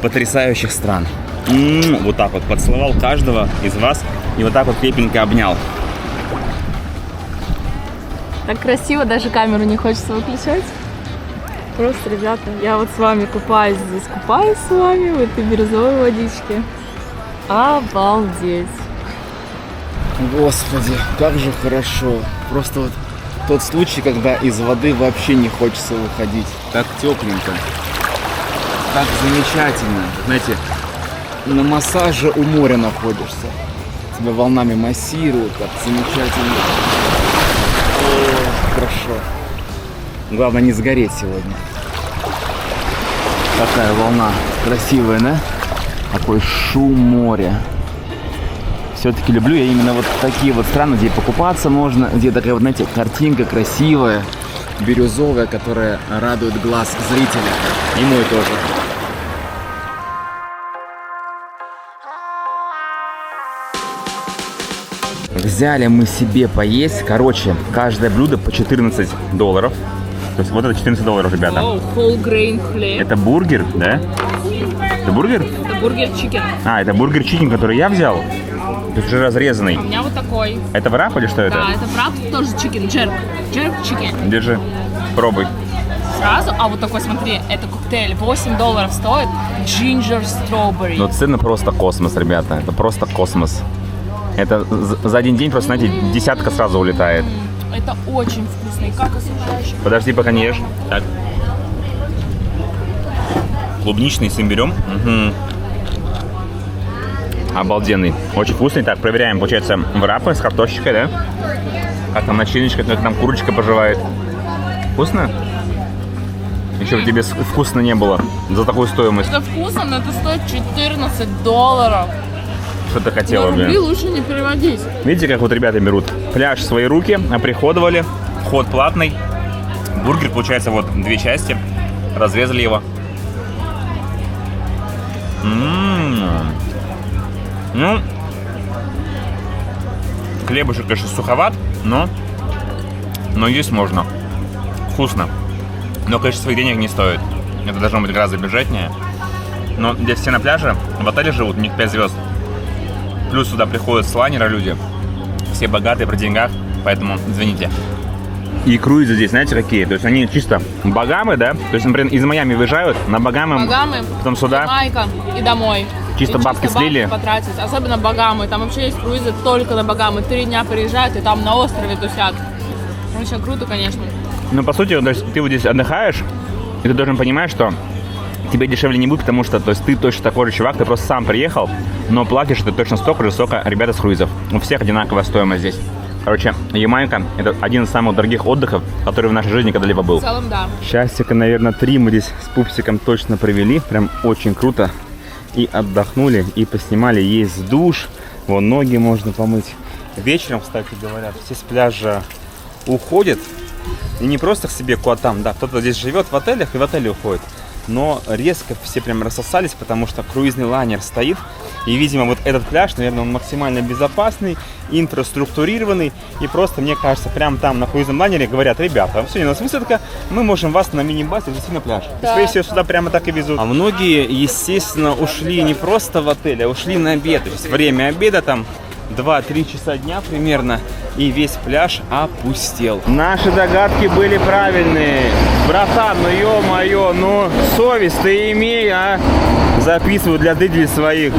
потрясающих стран. Вот так вот поцеловал каждого из вас и вот так вот крепенько обнял. Так красиво, даже камеру не хочется выключать. Просто, ребята, я вот с вами купаюсь здесь, купаюсь с вами в этой бирюзовой водичке. Обалдеть. Господи, как же хорошо. Просто вот тот случай, когда из воды вообще не хочется выходить. Так тепленько. Так замечательно. Знаете, на массаже у моря находишься. Тебя волнами массируют, так замечательно. О, хорошо. Главное не сгореть сегодня. Такая волна красивая, да? Такой шум моря. Все-таки люблю я именно вот такие вот страны, где покупаться можно, где такая вот, знаете, картинка красивая, бирюзовая, которая радует глаз зрителя. И мой тоже. Взяли мы себе поесть, короче, каждое блюдо по $14. То есть вот это $14, ребята. Whole grain хлеб. Это бургер, да? Это бургер? Это бургер-чикен. А, это бургер-чикен, который я взял. То есть уже разрезанный. У меня вот такой. Это враг или что это? Да, это правда тоже чикен, джерк. Джерк-чикен. Держи, пробуй. сразу. А вот такой, смотри, это коктейль, $8 стоит, ginger strawberry. Но цены просто космос, ребята. Это просто космос. Это за один день просто, знаете, десятка сразу улетает. Это очень вкусно и как освежающий. Подожди, пока не ешь. Так. Клубничный с имбирем. Угу. Обалденный. Очень вкусный. Так, проверяем. Получается, враппы с картошечкой, да? Как там начиночка, как там курочка поживает. Вкусно? Еще бы тебе вкусно не было за такую стоимость. Это вкусно, но это стоит $14. Что ты хотела, Рубли блин? лучше не переводить. Видите, как вот ребята берут пляж в свои руки, оприходовали, вход платный. Бургер, получается, вот две части. Разрезали его. Ну, хлебушек, конечно, суховат, но есть можно. Вкусно. Но, конечно, своих денег не стоит. Это должно быть гораздо бюджетнее. Но здесь все на пляже, в отеле живут, у них 5 звезд. Плюс сюда приходят с лайнера люди. Все богатые, при деньгах, поэтому извините. И круизы здесь, знаете, какие? То есть они чисто Багамы, да? То есть, например, из Майами выезжают на Багамы, потом сюда. Ямайка и домой. Чисто И бабки слили. Потратить. Особенно Багамы. Там вообще есть круизы только на Багамы. 3 дня приезжают и там на острове тусят. Короче, круто, конечно. Ну, по сути, то есть, ты вот здесь отдыхаешь, и ты должен понимать, что тебе дешевле не будет, потому что то есть, ты точно такой же чувак, ты просто сам приехал, но платишь ты точно столько же, сколько ребята с круизов. У всех одинаковая стоимость здесь. Короче, Ямайка – это один из самых дорогих отдыхов, который в нашей жизни когда-либо был. В целом, да. Часика, наверное, 3 мы здесь с пупсиком точно провели. Прям очень круто. И отдохнули, и поснимали. Есть душ. Вон ноги можно помыть. Вечером, кстати говоря, все с пляжа уходят. И не просто к себе куда там. Да, кто-то здесь живет в отелях и в отеле уходит. Но резко все прям рассосались, потому что круизный лайнер стоит. И, видимо, вот этот пляж, наверное, он максимально безопасный, инфраструктурированный. И просто, мне кажется, прям там на круизном лайнере говорят: ребята, сегодня у нас высадка, мы можем вас на мини-басе везти на пляж. Да. И, скорее всего, сюда прямо так и везут. А многие, естественно, ушли не просто в отель, а ушли на обед. То есть время обеда там 2-3 часа дня примерно, и весь пляж опустел. Наши догадки были правильные. Братан, ну ё-моё, ну совесть ты имей, а? Записываю для зрителей своих.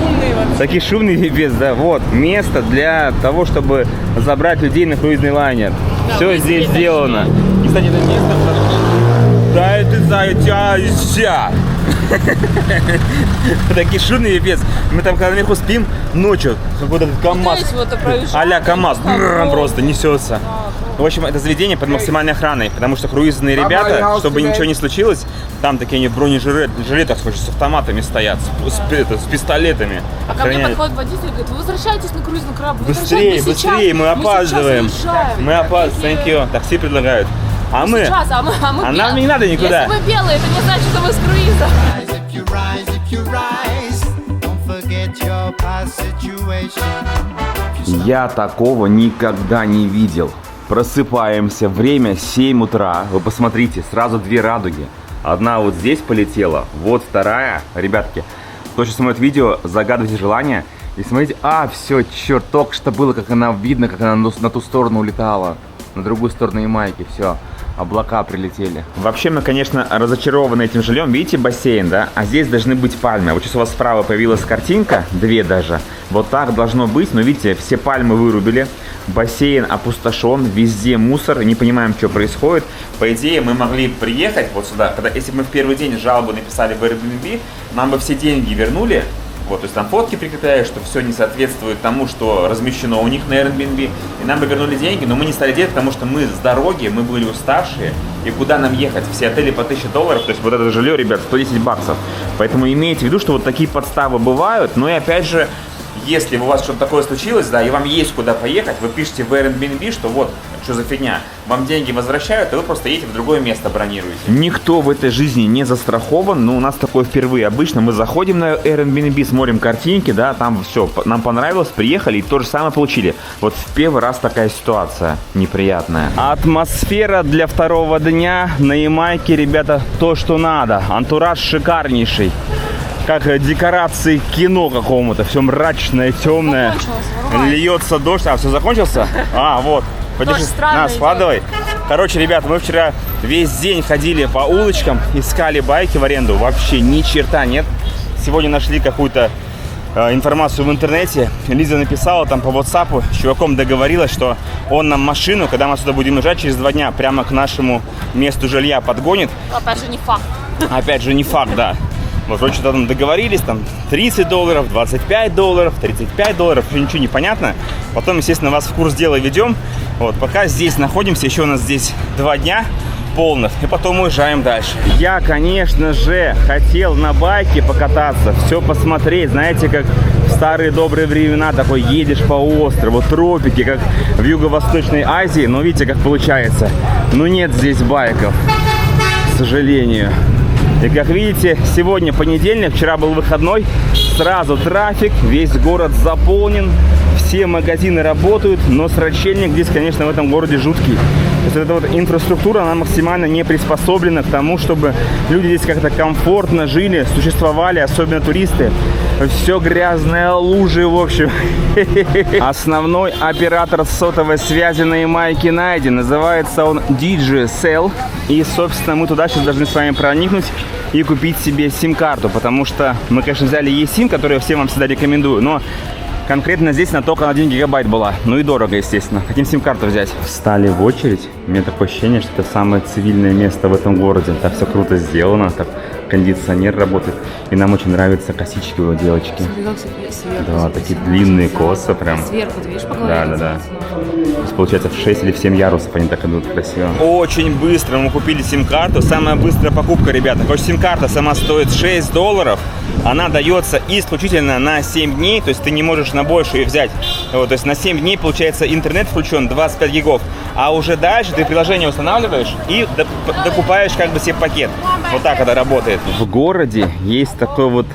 Такие шумные пипец, да. Вот, место для того, чтобы забрать людей на круизный лайнер. Да, все здесь сделано. И, кстати, это место... Да это зайдя. Такие шумные пипец. Мы там когда наверху спим ночью, какой-то КамАЗ, а-ля КамАЗ просто несется. В общем, это заведение под максимальной охраной, потому что круизные ребята, чтобы ничего не случилось, там такие они в бронежилетах с автоматами стоят, с пистолетами. А ко мне подходит водитель и говорит: вы возвращайтесь на круизный корабль. Быстрее, мы опаздываем. Мы опаздываем. Thank you. Такси предлагают. А мы? Сейчас, а мы нам не надо никуда. Если мы белые, это не значит, что мы с круиза. Я такого никогда не видел. Просыпаемся, время 7 утра. Вы посмотрите, сразу 2 радуги. Одна вот здесь полетела, вот вторая. Ребятки, кто сейчас смотрит видео, загадывайте желание. И смотрите, все, черт, только что было, как она видно, как она на ту сторону улетала. На другую сторону Ямайки, все. Облака прилетели. Вообще мы, конечно, разочарованы этим жильем. Видите бассейн, да? А здесь должны быть пальмы. Вот сейчас у вас справа появилась картинка, 2 даже. Вот так должно быть. Но видите, все пальмы вырубили. Бассейн опустошен, везде мусор. Не понимаем, что происходит. По идее, мы могли приехать вот сюда. Если бы мы в первый день жалобу написали в Airbnb, нам бы все деньги вернули. Вот, то есть там фотки прикрепляют, что все не соответствует тому, что размещено у них на Airbnb. И нам бы вернули деньги, но мы не стали делать, потому что мы с дороги, мы были уставшие. И куда нам ехать? Все отели по $1000. То есть вот это жилье, ребят, $110. Поэтому имейте в виду, что вот такие подставы бывают. Но и опять же, если у вас что-то такое случилось, да, и вам есть куда поехать, вы пишете в Airbnb, что вот, что за фигня, вам деньги возвращают, и вы просто едете в другое место, бронируете. Никто в этой жизни не застрахован, но у нас такое впервые. Обычно мы заходим на Airbnb, смотрим картинки, да, там все, нам понравилось, приехали и то же самое получили. Вот в первый раз такая ситуация неприятная. Атмосфера для второго дня на Ямайке, ребята, то, что надо. Антураж шикарнейший. Как декорации кино какому-то. Все мрачное, темное. Льется дождь. Все закончился? Вот. Подержи. странно На, идет. складывай. Короче, ребят, мы вчера весь день ходили по улочкам, искали байки в аренду. Вообще ни черта нет. Сегодня нашли какую-то информацию в интернете. Лиза написала там по WhatsApp, с чуваком договорилась, что он нам машину, когда мы отсюда будем уезжать, через 2 дня прямо к нашему месту жилья подгонит. Опять же, не факт. Опять же, не факт, да. Вот, вроде что-то там договорились, там $30, $25, $35, еще ничего не понятно. Потом, естественно, вас в курс дела ведем. Вот, пока здесь находимся, еще у нас здесь 2 дня полных, и потом уезжаем дальше. Я, конечно же, хотел на байке покататься, все посмотреть, знаете, как в старые добрые времена, такой едешь по острову, тропики, как в Юго-Восточной Азии, но видите, как получается. Ну нет здесь байков, к сожалению. И как видите, сегодня понедельник, вчера был выходной, сразу трафик, весь город заполнен, все магазины работают, но срачельник здесь, конечно, в этом городе жуткий. То есть эта вот инфраструктура, она максимально не приспособлена к тому, чтобы люди здесь как-то комфортно жили, существовали, особенно туристы. Все грязные лужи, в общем. Основной оператор сотовой связи на Ямайке найден. Называется он Digicel. И, собственно, мы туда сейчас должны с вами проникнуть и купить себе сим-карту. Потому что мы, конечно, взяли eSIM, которую я всем вам всегда рекомендую. Но конкретно здесь она только на 1 гигабайт была. Ну и дорого, естественно. Хотим сим-карту взять. Встали в очередь. У меня такое ощущение, что это самое цивильное место в этом городе. Так все круто сделано. Так кондиционер работает. И нам очень нравятся косички у девочки. Да, такие длинные косы прям. Сверху, ты видишь, по голове? Да. То есть, получается, в 6 или в 7 ярусов они так идут красиво. Очень быстро мы купили сим-карту. Самая быстрая покупка, ребята. Короче, сим-карта сама стоит $6. Она дается исключительно на 7 дней. То есть ты не можешь на больше ее взять. Вот, то есть на 7 дней, получается, интернет включен 25 гигов. А уже дальше ты приложение устанавливаешь и докупаешь как бы себе пакет. Вот так это работает. В городе есть такой вот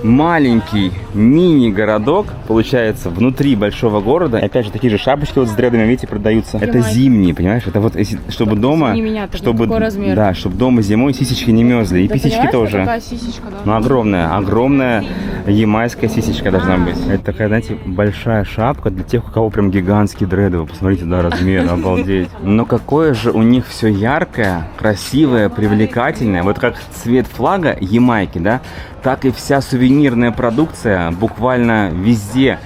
маленький мини-городок, получается, внутри большого города. И опять же, такие же шапочки вот с дредами, видите, продаются. Это зимние, понимаешь? Это вот, если, чтобы дома, чтобы, да, чтобы дома зимой сисечки не мерзли. И писечки тоже. Такая сисечка, да? Ну, огромная ямайская сисечка должна быть. Это такая, знаете, большая шапка для тех, у кого прям гигантские дреды. Вы посмотрите, да, размер, обалдеть. Но какое же у них все яркое, красивое, привлекательное. Вот как цвет флага Ямайки, да, так и вся сувенирная продукция буквально везде.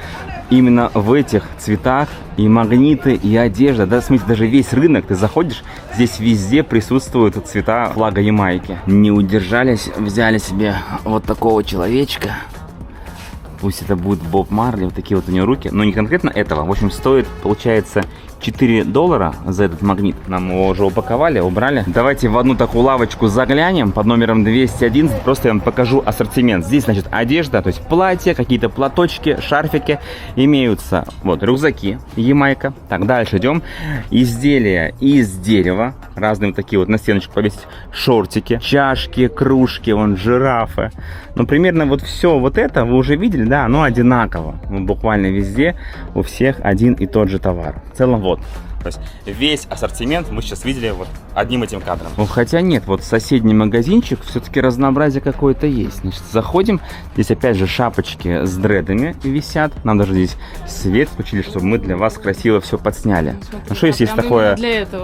Именно в этих цветах и магниты, и одежда. Да, смотрите, даже весь рынок, ты заходишь, здесь везде присутствуют цвета флага Ямайки. Не удержались, взяли себе вот такого человечка. Пусть это будет Боб Марли, вот такие вот у него руки. Но не конкретно этого. В общем, стоит, получается, $4 за этот магнит. Нам его уже упаковали, убрали. Давайте в одну такую лавочку заглянем под номером 211. Просто я вам покажу ассортимент. Здесь, значит, одежда, то есть платья, какие-то платочки, шарфики. Имеются вот рюкзаки Ямайка. Так, дальше идем. Изделия из дерева. Разные вот такие вот на стеночку повесить. Шортики, чашки, кружки, вон жирафы. Ну, примерно вот все вот это вы уже видели, да, оно одинаково. Буквально везде у всех один и тот же товар. В целом вот. То есть весь ассортимент мы сейчас видели вот одним этим кадром. Ну, хотя нет, вот соседний магазинчик, все-таки разнообразие какое-то есть. Значит, заходим, здесь опять же шапочки с дредами висят. Нам даже здесь свет включили, чтобы мы для вас красиво все подсняли. Ну что есть такое,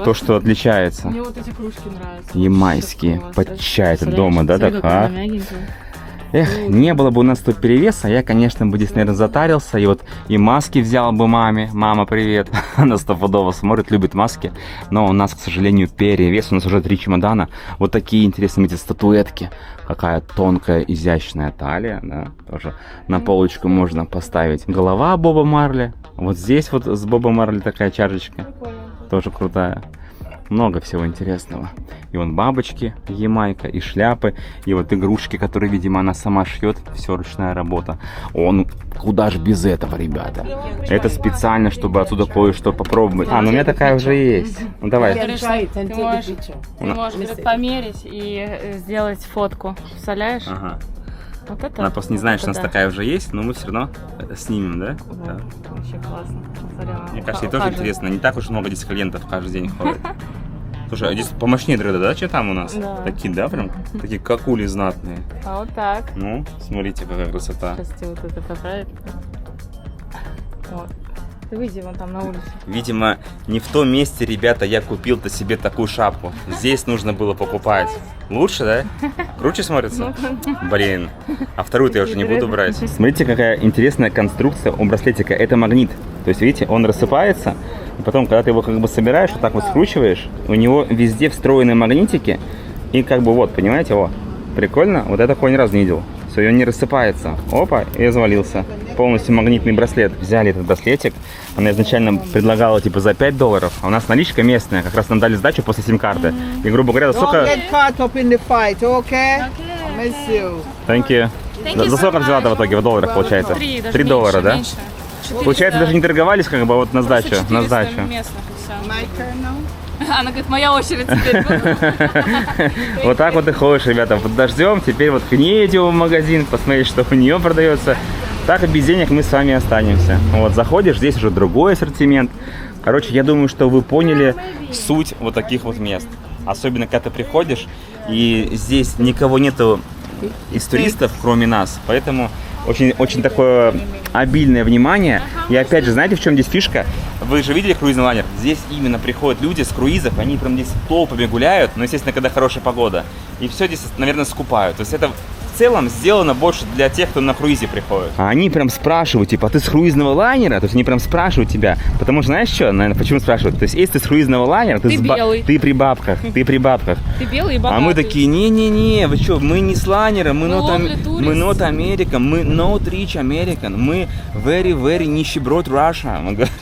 то, что отличается? Мне вот эти кружки нравятся. Ямайские, под чай дома, да, так, а? Эх, не было бы у нас тут перевеса, я, конечно, бы здесь, наверное, затарился. И вот и маски взял бы маме. Мама, привет. Она стопудово смотрит, любит маски. Но у нас, к сожалению, перевес. У нас уже 3 чемодана. Вот такие интересные эти статуэтки. Какая тонкая, изящная талия. Да, тоже на полочку можно поставить. Голова Боба Марли. Вот здесь вот с Боба Марли такая чашечка. Тоже крутая. Много всего интересного. И вон бабочки Ямайка, и шляпы, и вот игрушки, которые, видимо, она сама шьет. Все ручная работа. Он куда ж без этого, ребята. Это специально, чтобы отсюда кое-что попробовать. А, ну у меня такая уже есть. Ну давай. Ты можешь померить и сделать фотку. Представляешь? Ага. Вот это. Она просто не знает, что у нас такая уже есть, но мы все равно это снимем, да? Да. Вообще классно. Мне кажется, ей тоже интересно. Не так уж много здесь клиентов каждый день ходит. Слушай, а здесь помощнее дреды, да, что там у нас? Да. Такие, да, прям? Такие какули знатные. А вот так. Ну, смотрите, какая красота. Сейчас тебе вот это поправить. Вот. Ты выйди вон там на улицу. Видимо, не в том месте, ребята, я купил-то себе такую шапку. Здесь нужно было покупать. Лучше, да? Круче смотрится? Блин. А вторую-то я уже не буду брать. Смотрите, какая интересная конструкция у браслетика. Это магнит. То есть, видите, он рассыпается. И потом, когда ты его как бы собираешь, вот так вот скручиваешь, у него везде встроены магнитики. И как бы вот, понимаете, о, прикольно. Вот это такое ни разу не видел. Все, он не рассыпается. Опа, и развалился. Полностью магнитный браслет. Взяли этот браслетик. Она изначально предлагала типа за $5, а у нас наличка местная. Как раз нам дали сдачу после сим-карты. И, грубо говоря, сколько... Don't get caught up in the fight, okay? I miss you. Thank you. За сколько взяла-то в итоге в долларах, получается? $3, да? Меньше. 4, Получается, да. даже не торговались как бы вот на сдачу. 400 На сдачу. местных и всё. My turn now? Она говорит, моя очередь теперь. Вот так вот и ходишь, ребята, под дождем. Теперь вот к ней идем в магазин, посмотреть, что у нее продается. Так и без денег мы с вами останемся. Вот, заходишь, здесь уже другой ассортимент. Короче, я думаю, что вы поняли суть вот таких вот мест. Особенно, когда ты приходишь, и здесь никого нету из туристов, кроме нас. Поэтому очень такое обильное внимание. И опять же, знаете, в чем здесь фишка? Вы же видели круизный лайнер? Здесь именно приходят люди с круизов, они прям здесь толпами гуляют, но, естественно, когда хорошая погода. И все здесь, наверное, скупают. То есть это в целом сделано больше для тех, кто на круизе приходит. А они прям спрашивают, типа, а ты с круизного лайнера? То есть они прям спрашивают тебя. Потому что, знаешь что, наверное, почему спрашивают? То есть если ты с круизного лайнера, Ты белый. ты при бабках, ты при бабках. Ты белый и богатый. А мы такие, не-не-не, вы что, мы не с лайнера, мы not American, мы not rich American, мы very нищеброд Russia. Мы говорим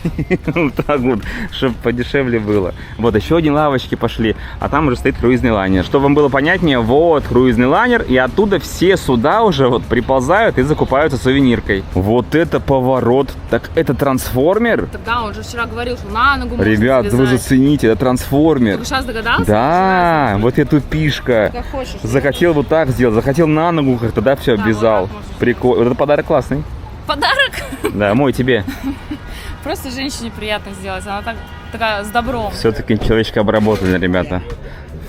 вот так вот, чтобы подешевле было. Вот, еще одни лавочки пошли, а там уже стоит круизный лайнер. Чтобы вам было понятнее, вот круизный лайнер, и оттуда все суда уже вот приползают и закупаются сувениркой. Вот это поворот, так это трансформер? Да, он же вчера говорил, что на ногу можно Ребят, вы завязать. зацените, это трансформер. Ты сейчас догадался? Да, вот я тупишка. Как хочешь. Захотел вот так сделать, захотел на ногу как-то, да, все Да, обвязал. вот так можно. Прикольно. Вот это подарок классный. Подарок? Да, мой тебе. Просто женщине приятно сделать. Она такая с добром. Все-таки человечка обработали, ребята.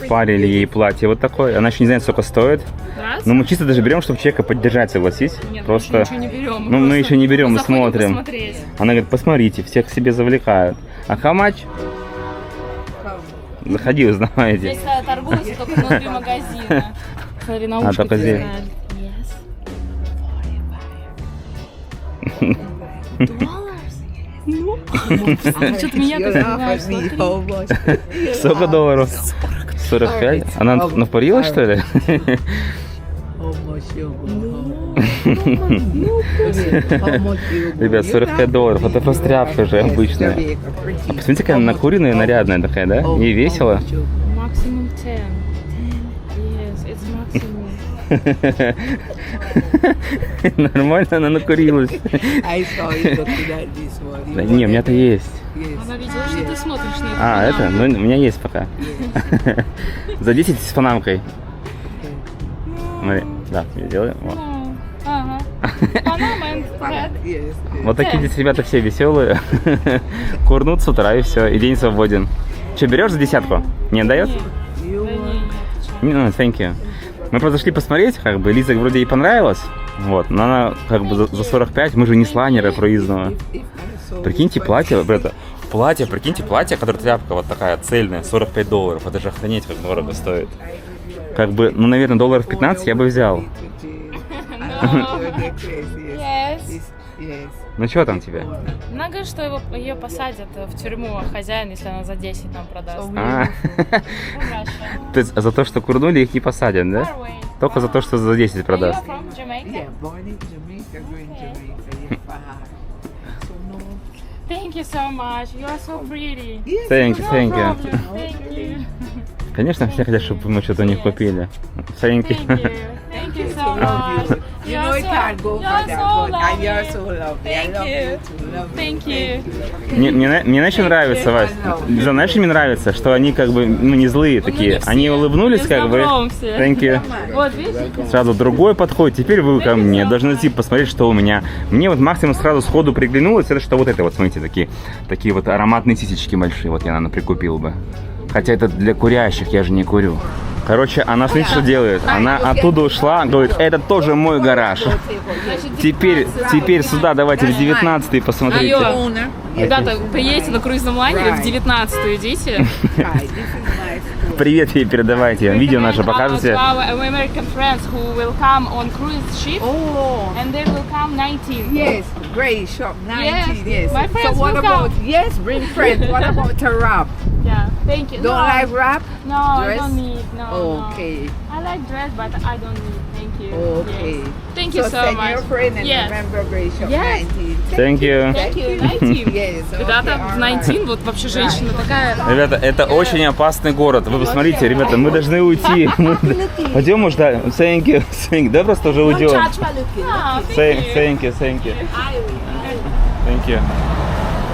Впарили ей платье вот такое. Она еще не знает, сколько стоит. Нравится? Но мы чисто даже берем, чтобы человека поддержать, согласись. Нет, Просто... мы ничего не берем. Ну, мы еще не берем, мы заходим смотрим. посмотреть. Она говорит, посмотрите, всех к себе завлекают. А how much? Заходи, узнавайте. Здесь торгуются только внутри магазина. Смотри, на ушко только здесь. Что-то меня You так laugh at me, how much? Сколько долларов? 45? Она напарилась, что ли? How much you go? Ребят, 45 долларов, это просто тряпка же обычная. А посмотрите, какая она накуренная, нарядная такая, да? Ей весело. Максимум 10. Yes, it's maximum. Нормально она накурилась. I saw you looking at this one. Да не, у меня-то есть. Yes. Она видела, что ты смотришь на это. А, это? Ну, у меня есть пока. За 10 с панамкой. Смотри, да, я делаю. Вот. Ага. Панама and red. Yes. Вот такие здесь ребята все веселые. Курнут с утра и все, и день свободен. Че, берешь за десятку? Не дает? Не, ну, thank you. Мы просто зашли посмотреть, как бы, Лиза вроде ей понравилось, вот, но она как бы за 45, мы же не с лайнера круизного. Прикиньте, платье, это, прикиньте, платье, которое тряпка вот такая цельная, 45 долларов, это же охренеть, как дорого стоит. Как бы, ну, наверное, долларов 15 я бы взял. Yes. Yes. Ну, что там тебе? Она говорит, что ее посадят в тюрьму, а хозяин, если она за 10 нам продаст. А, Russia. то есть за то, что курнули, их не посадят, да? Far away. Только за то, что за 10 Are you продаст. from Jamaica? Yeah, born in Jamaica, grew in Jamaica. Yeah, so no. Thank you so much. You are so pretty. Thank you, thank you. Thank you. Конечно, все хотят, чтобы мы что-то у них купили. Thank Thank you. you. Thank you so much. You know it can't go for You're that, so but and you're lovely. so lovely. I Thank love you. you too. Love Thank you. you. Мне знаешь, что нравится, Вась? Знаешь, что мне нравится? Что они как бы, ну, не злые такие. Они улыбнулись, С как бы. добром все. Thank you. Вот, видите? Сразу другой подход. Теперь вы ко мне должны идти посмотреть, что у меня. Мне вот максимум сразу сходу приглянулось, это что вот это вот, смотрите, такие вот ароматные сисечки большие. Вот я, наверное, прикупил бы. Хотя это для курящих, я же не курю. Короче, она смотрит, что делает. Она оттуда ушла, говорит, это тоже мой гараж. Теперь сюда давайте в 19-й посмотрите. Алло, ребята, приедете на круизном лайнере в 19-ю, идите. Привет ей передавайте. Видео наше покажете. Our American friends who will come on cruise ship, Oh, and they will come 19. yes, great shop, 19, yes. My friends So what will about, come. yes, bring friends. What about to wrap? Yeah, thank you. Don't like wrap? No, I dress? don't need. No, Okay. no. I like dress, but I don't need. Thank you. Okay. Yes. Thank you So so send much. your friend and Yes. remember great shop, Yes. 19. Thank you. Thank you. 19. Yes, okay, Ребята, all в right. 19, вот вообще женщина такая. Ребята, это очень опасный город. Вы посмотрите, ребята, мы должны уйти. Пойдем, может, да? Thank you. Да, просто уже уйдем. Ah, Thank you. Thank you.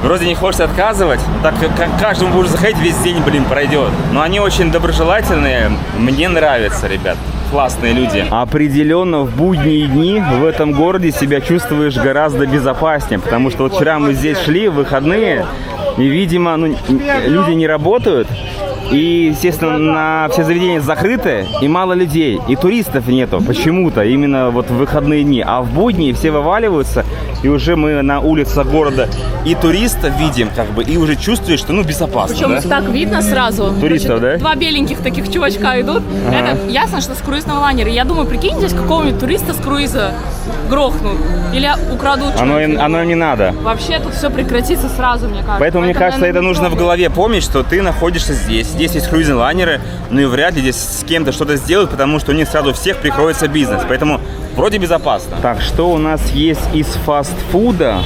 Вроде не хочется отказывать, так как каждому будешь заходить, весь день, пройдет. Но они очень доброжелательные, мне нравятся, ребят. Классные люди. Определенно в будние дни в этом городе себя чувствуешь гораздо безопаснее, потому что вот вчера мы здесь шли в выходные, и, видимо, люди не работают, и, естественно, на все заведения закрыты, и мало людей, и туристов нету почему-то, именно вот в выходные дни. А в будни все вываливаются, и уже мы на улицах города и туристов видим, и уже чувствуешь, что, безопасно, Причем да? так видно сразу. Туристов, да? Два беленьких таких чувачка идут. Это ясно, что с круизного лайнера. Я думаю, прикинь, здесь какого-нибудь туриста с круиза грохнут или украдут. Оно им не надо. Вообще тут все прекратится сразу, мне кажется. Поэтому, мне кажется, это нужно в голове помнить, что ты находишься здесь. Здесь есть круизные лайнеры, и вряд ли здесь с кем-то что-то сделают, потому что у них сразу всех прикроется бизнес. Поэтому вроде безопасно. Так, что у нас есть из фастфуда?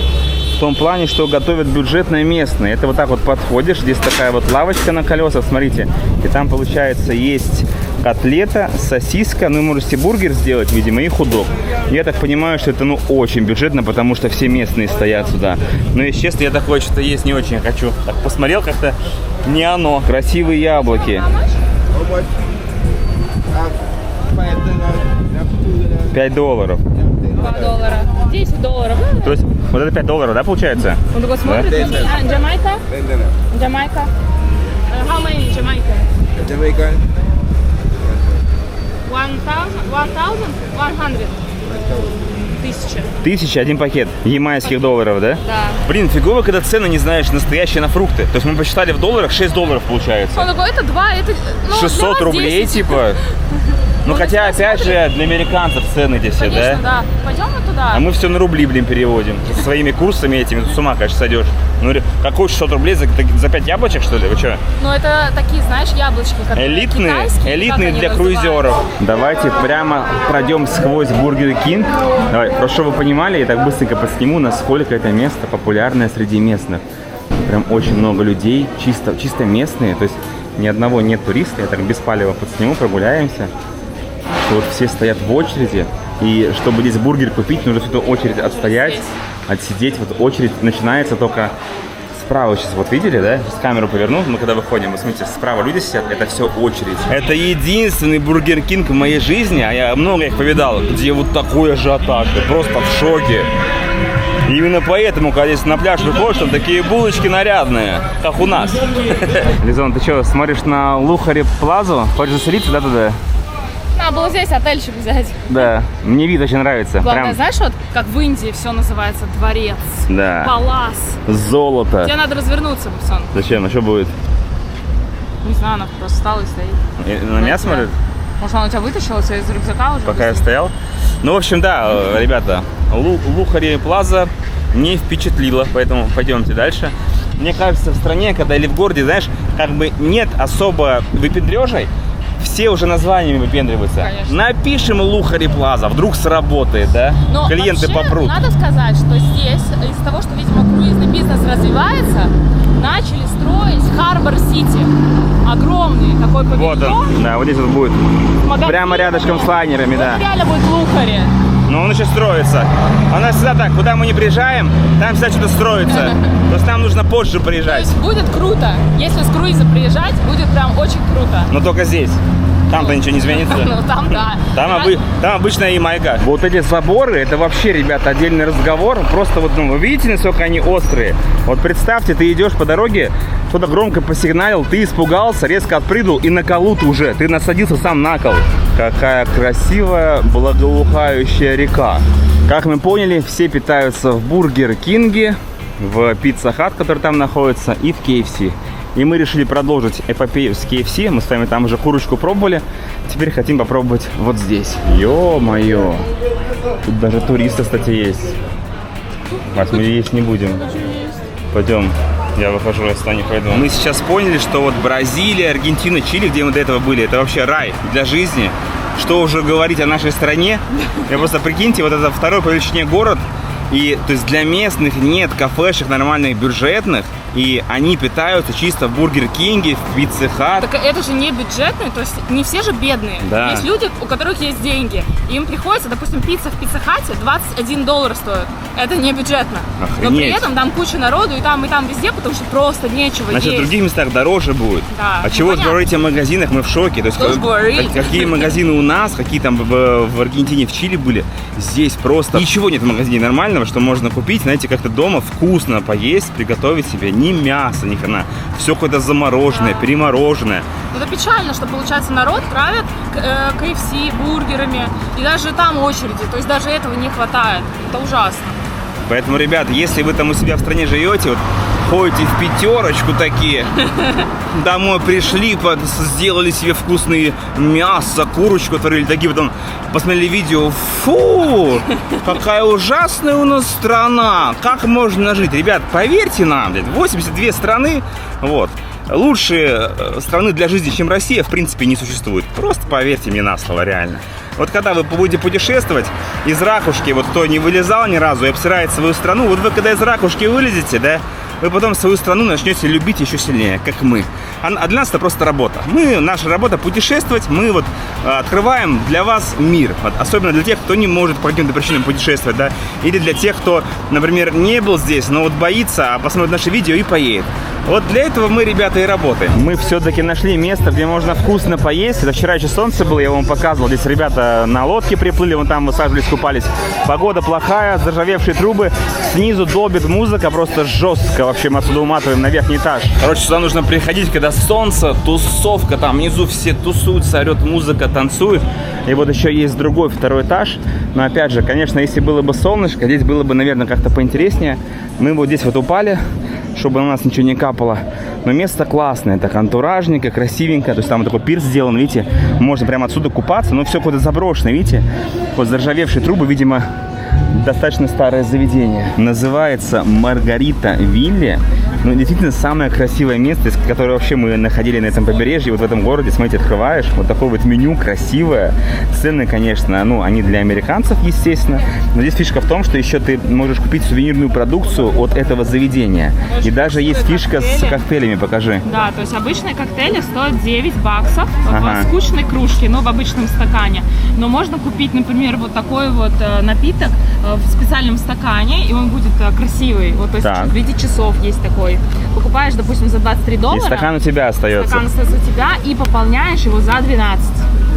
В том плане, что готовят бюджетное местное. Это вот так вот подходишь, здесь такая вот лавочка на колесах, смотрите. И там, получается, есть котлета, сосиска, можете бургер сделать, видимо, и хот-дог. Я так понимаю, что это, очень бюджетно, потому что все местные стоят сюда. Но, если честно, я такое что-то есть не очень хочу. Так посмотрел, как-то не оно. Красивые яблоки. $5. $2. $10. То есть, вот это $5, да, получается? Он такой смотрит. Джамайка? Джамайка. How many Jamaica? Jamaican. 1,100? 1000 один пакет ямайских долларов, да? Да. Блин, фигово, когда цены не знаешь настоящие на фрукты. То есть мы посчитали в долларах, $6 получается. Он такой, это 2, это... 600 рублей, 10. типа. Хотя, опять же, для американцев цены здесь все, Конечно, да? да. Пойдем мы туда. А мы все на рубли, переводим. Со своими курсами этими, с ума, конечно, сойдешь. Какой 600 рублей за 5 яблочек, что ли? Вы что? Это такие, знаешь, яблочки, которые Элитные китайские, для круизеров. Давайте прямо пройдем сквозь Бургер Кинг. Давай, просто чтобы вы понимали, я так быстренько подсниму, насколько это место популярное среди местных. Прям очень много людей, чисто местные, то есть ни одного нет туриста. Я так без палева подсниму, прогуляемся. Вот все стоят в очереди, и чтобы здесь бургер купить, нужно всю эту очередь отстоять, отсидеть. Вот очередь начинается только справа. Сейчас вот видели, да? Сейчас камеру поверну, мы когда выходим, вы смотрите, справа люди сидят, это все очередь. Это единственный Бургер Кинг в моей жизни, а я много их повидал, где вот такой ажиотаж, ты просто в шоке. И именно поэтому, когда здесь на пляж выходишь, там такие булочки нарядные, как у нас. Лизон, ты что, смотришь на Лухари Плазу? Хочешь заселиться, да, туда? Надо было здесь отельчик взять. Да, мне вид очень нравится. Главное, Прям... знаешь, вот как в Индии все называется дворец, Да. палас. Золото. Тебе надо развернуться, Буксон. Зачем? А что будет? Не знаю, она просто встала и стоит. На меня смотрит? Может, она у тебя вытащила тебя из рюкзака уже? Пока я стоял. В общем, да, ребята, Лухари Плаза не впечатлила, поэтому пойдемте дальше. Мне кажется, в стране, когда или в городе, знаешь, нет особо выпендрежей, все уже названиями выпендриваются. Конечно. Напишем Лухари Плаза, вдруг сработает, да? Но клиенты вообще, попрут. Надо сказать, что здесь, из-за того, что, видимо, круизный бизнес развивается, начали строить Харбор-Сити. Огромный такой павильон. Вот он, да, вот здесь вот будет. Прямо рядышком с лайнерами, да. Реально будет Лухари. Но он еще строится. У нас всегда так, куда мы не приезжаем, там всегда что-то строится. То есть нам нужно позже приезжать. То есть будет круто. Если с круиза приезжать, будет прям очень круто. Но только здесь. Там-то ничего не изменится. Ну там да. Там обычная ямайка. Вот эти заборы, это вообще, ребята, отдельный разговор. Просто вот, ну, вы видите, насколько они острые? Вот представьте, ты идешь по дороге, кто-то громко посигналил, ты испугался, резко отпрыгнул и на колу ты уже. Ты насадился сам на кол. Какая красивая, благоухающая река. Как мы поняли, все питаются в Бургер Кинге, в Пицца Хат, который там находится, и в KFC. И мы решили продолжить эпопею с KFC. Мы с вами там уже курочку пробовали. Теперь хотим попробовать вот здесь. Ё-моё. Тут даже туристы, кстати, есть. Мать, мы есть не будем. Пойдем. Я выхожу, я сюда не пойду. Мы сейчас поняли, что вот Бразилия, Аргентина, Чили, где мы до этого были, это вообще рай для жизни. Что уже говорить о нашей стране. Я просто прикиньте, вот это второй по величине город. И то есть для местных нет кафешек нормальных бюджетных, и они питаются чисто в Бургер Кинге, в Пицце Хат. Так это же не бюджетные, то есть не все же бедные. Да. Есть люди, у которых есть деньги. Им приходится, допустим, пицца в Пицца Хате $21 стоит. Это не бюджетно. Охренеть. Но при этом там куча народу и там везде, потому что просто нечего Значит, есть. в других местах дороже будет. Да. А чего вы понятно. говорите о магазинах, мы в шоке. То есть, Что ж говорить? какие магазины у нас, какие там в Аргентине, в Чили были. Здесь просто ничего нет в магазине нормального, что можно купить, знаете, как-то дома вкусно поесть, приготовить себе. Ни мяса, ни хрена. Все какое-то замороженное, перемороженное. Это печально, что, получается, народ травят KFC бургерами. И даже там очереди. То есть даже этого не хватает. Это ужасно. Поэтому, ребят, если вы там у себя в стране живете, вот ходите в пятерочку такие, домой пришли, сделали себе вкусные мясо, курочку отварили, такие потом посмотрели видео, фу, какая ужасная у нас страна, как можно жить? Ребят, поверьте нам, 82 страны, вот. Лучшие страны для жизни, чем Россия, в принципе, не существует. Просто поверьте мне на слово, реально. Вот когда вы будете путешествовать из ракушки, вот кто не вылезал ни разу и обсирает свою страну, вот вы когда из ракушки вылезете, да, вы потом свою страну начнете любить еще сильнее, как мы. А для нас это просто работа. Наша работа путешествовать, мы вот открываем для вас мир. Вот, особенно для тех, кто не может по каким-то причинам путешествовать, да, или для тех, кто, например, не был здесь, но вот боится, а посмотрит наше видео и поедет. Вот для этого мы, ребята, и работаем. Мы все-таки нашли место, где можно вкусно поесть. Это вчера еще солнце было, я вам показывал. Здесь ребята на лодке приплыли, вон там высаживались, купались. Погода плохая, заржавевшие трубы. Снизу долбит музыка, просто жестко. Вообще мы отсюда уматываем на верхний этаж. Короче, сюда нужно приходить, когда солнце, тусовка, там внизу все тусуются, орет музыка, танцует. И вот еще есть другой, второй этаж. Но опять же, конечно, если было бы солнышко, здесь было бы, наверное, как-то поинтереснее. Мы вот здесь вот упали, чтобы на нас ничего не капало. Но место классное, так антуражненько, красивенько. То есть там такой пирс сделан, видите, можно прямо отсюда купаться, но все какое-то заброшенное, видите. Вот заржавевшие трубы, видимо, достаточно старое заведение. Называется Маргарита Вилли. Ну, действительно, самое красивое место, которое вообще мы находили на этом побережье, вот в этом городе. Смотрите, открываешь, вот такое вот меню красивое. Цены, конечно, ну, они для американцев, естественно. Но здесь фишка в том, что еще ты можешь купить сувенирную продукцию от этого заведения. Очень и даже есть фишка коктейли. с коктейлями, покажи. Да, то есть обычные коктейли стоят $9 Ага. в скучной кружке, но в обычном стакане. Но можно купить, например, вот такой вот напиток в специальном стакане, и он будет красивый. Вот, то есть Так. в виде часов есть такой. Покупаешь, допустим, за $23. И стакан у тебя остается. Стакан остается у тебя, и пополняешь его за 12.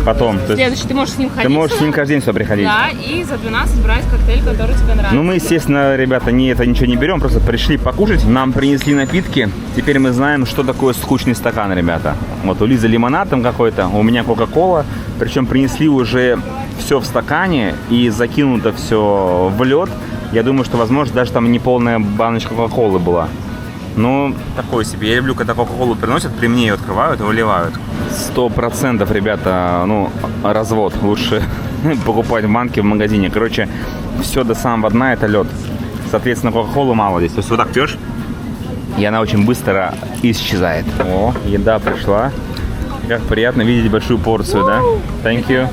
Потом. То есть Следующий, ты можешь с ним ходить. ты можешь с ним каждый день сюда приходить. Да, и за 12 брать коктейль, который тебе нравится. Ну, мы, естественно, ребята, ничего не берем, просто пришли покушать. Нам принесли напитки. Теперь мы знаем, что такое скучный стакан, ребята. Вот у Лизы лимонад там какой-то, у меня кока-кола. Причем принесли уже все в стакане и закинуто все в лед. Я думаю, что, возможно, даже там не полная баночка кока-колы была. Ну, такой себе. Я люблю, когда кока-колу приносят, при мне ее открывают и выливают. 100%, ребята, ну, развод. Лучше покупать в банке, в магазине. Короче, все до самого дна это лед. Соответственно, кока-колы мало здесь. То есть вот так пьешь, и она очень быстро исчезает. О, еда пришла. Как приятно видеть большую порцию, да? Thank you.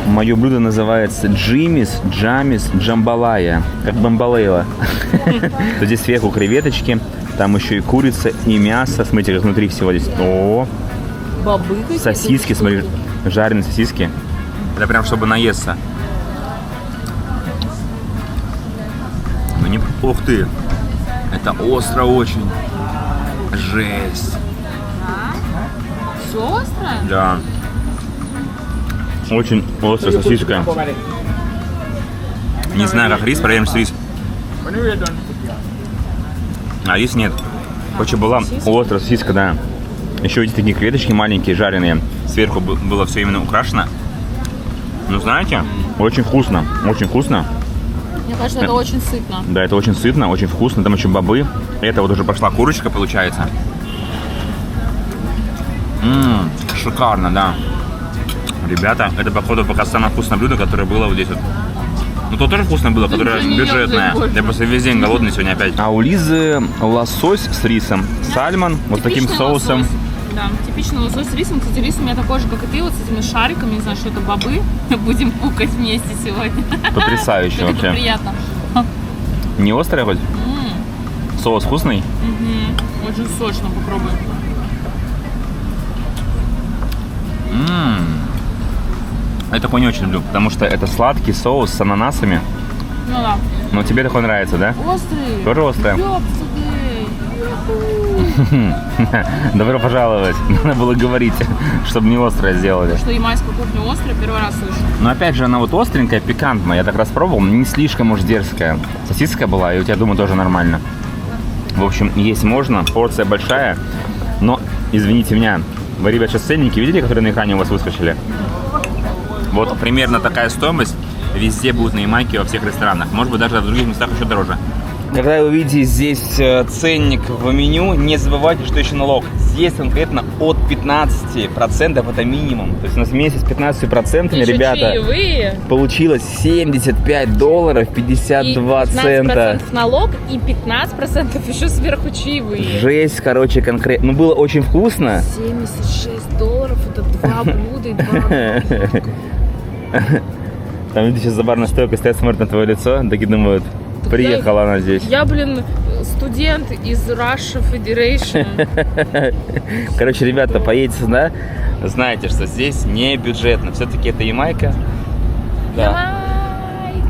Мое блюдо называется Джамис Джамбалая, как бамбалейла. Здесь сверху креветочки, там еще и курица, и мясо. Смотрите, как внутри всего здесь. О, бобы какие-то. сосиски, смотри, жареные сосиски. Это прям чтобы наесться. Ну не... Ух ты, это остро очень. Жесть. Все острое? Да. Очень острая сосиска. Не знаю, как рис, проверим с рис. А рис нет. Очень была острая сосиска, да. Еще эти такие креветочки маленькие, жареные. Сверху было все именно украшено. Ну, знаете, очень вкусно. Очень вкусно. Мне кажется, это очень сытно. Да, это очень сытно, очень вкусно. Там еще бобы. Это вот уже пошла курочка, получается. Шикарно, да. Ребята, это, походу, пока самое вкусное блюдо, которое было вот здесь вот. Ну, то тоже вкусное было, которое бюджетное. Я просто весь день голодный сегодня опять. А у Лизы лосось с рисом, сальмон, вот таким соусом. Лосось. Да, типичный лосось с рисом. Кстати, рис у меня такой же, как и ты, вот с этими шариками. Не знаю, что это, бобы. Будем пукать вместе сегодня. Потрясающе вообще. Это приятно. Не острое хоть? Соус вкусный? Очень сочно, попробуй. Я такой не очень люблю, потому что это сладкий соус с ананасами. Ну да. Но тебе такой нравится, да? Острый. Тоже острый? Ёпсуды. Добро пожаловать. Надо было говорить, чтобы не острое сделали. Что ямайская кухня острая, первый раз слышу. Но опять же, она вот остренькая, пикантная. Я так раз пробовал, не слишком уж дерзкая. Сосиска была, и у тебя, думаю, тоже нормально. В общем, есть можно, порция большая. Но, извините меня, вы, ребят, сейчас ценники видели, которые на экране у вас выскочили? Вот примерно такая стоимость везде будет на Ямайке, во всех ресторанах. Может быть, даже в других местах еще дороже. Когда вы увидите здесь ценник в меню, не забывайте, что еще налог. Здесь конкретно от 15%, это минимум. То есть у нас вместе с 15%, ребята, чаевые. Получилось $75 52 цента. 15% налог и 15% еще сверху чаевые. Жесть, короче, конкретно. Ну, было очень вкусно. $76, это 2 блюда и 2 Там люди сейчас за барной стойкой стоят, смотрят на твое лицо, такие думают, приехала она здесь. Я, студент из Russia Federation. Короче, ребята, поедете сюда, знаете, что здесь не бюджетно. Все-таки это Ямайка. Да.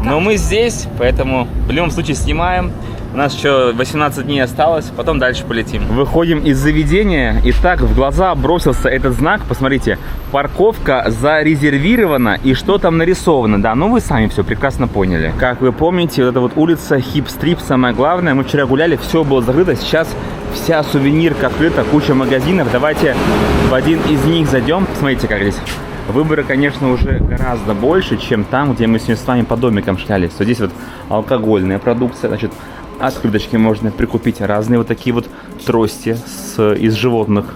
Но мы здесь, поэтому в любом случае снимаем. У нас еще 18 дней осталось, потом дальше полетим. Выходим из заведения, и так в глаза бросился этот знак. Посмотрите, парковка зарезервирована, и что там нарисовано. Да, ну вы сами все прекрасно поняли. Как вы помните, вот эта вот улица Хип-Стрип, самое главное. Мы вчера гуляли, все было закрыто, сейчас вся сувенирка открыта, куча магазинов. Давайте в один из них зайдем. Смотрите, как здесь. Выбора, конечно, уже гораздо больше, чем там, где мы сегодня с вами по домикам шлялись. Вот здесь вот алкогольная продукция, значит, открыточки можно прикупить разные вот такие вот трости из животных,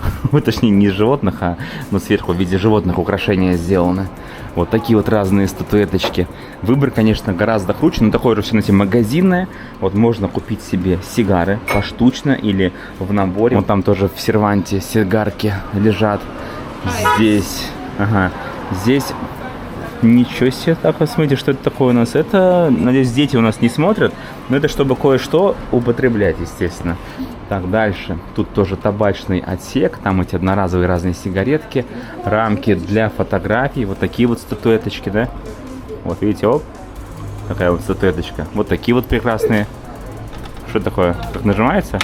точнее не из животных, а сверху в виде животных украшения сделаны. Вот такие вот разные статуэточки. Выбор, конечно, гораздо круче, но такое же все, знаете, магазинное. Вот можно купить себе сигары поштучно или в наборе. Вот там тоже в серванте сигарки лежат. Здесь, ага, здесь... Ничего себе, так вот смотрите, что это такое у нас. Это, надеюсь, дети у нас не смотрят, но это чтобы кое-что употреблять, естественно. Так, дальше. Тут тоже табачный отсек, там эти одноразовые разные сигаретки, рамки для фотографий, вот такие вот статуэточки, да? Вот видите, оп, такая вот статуэточка. Вот такие вот прекрасные. Что такое? Как нажимается?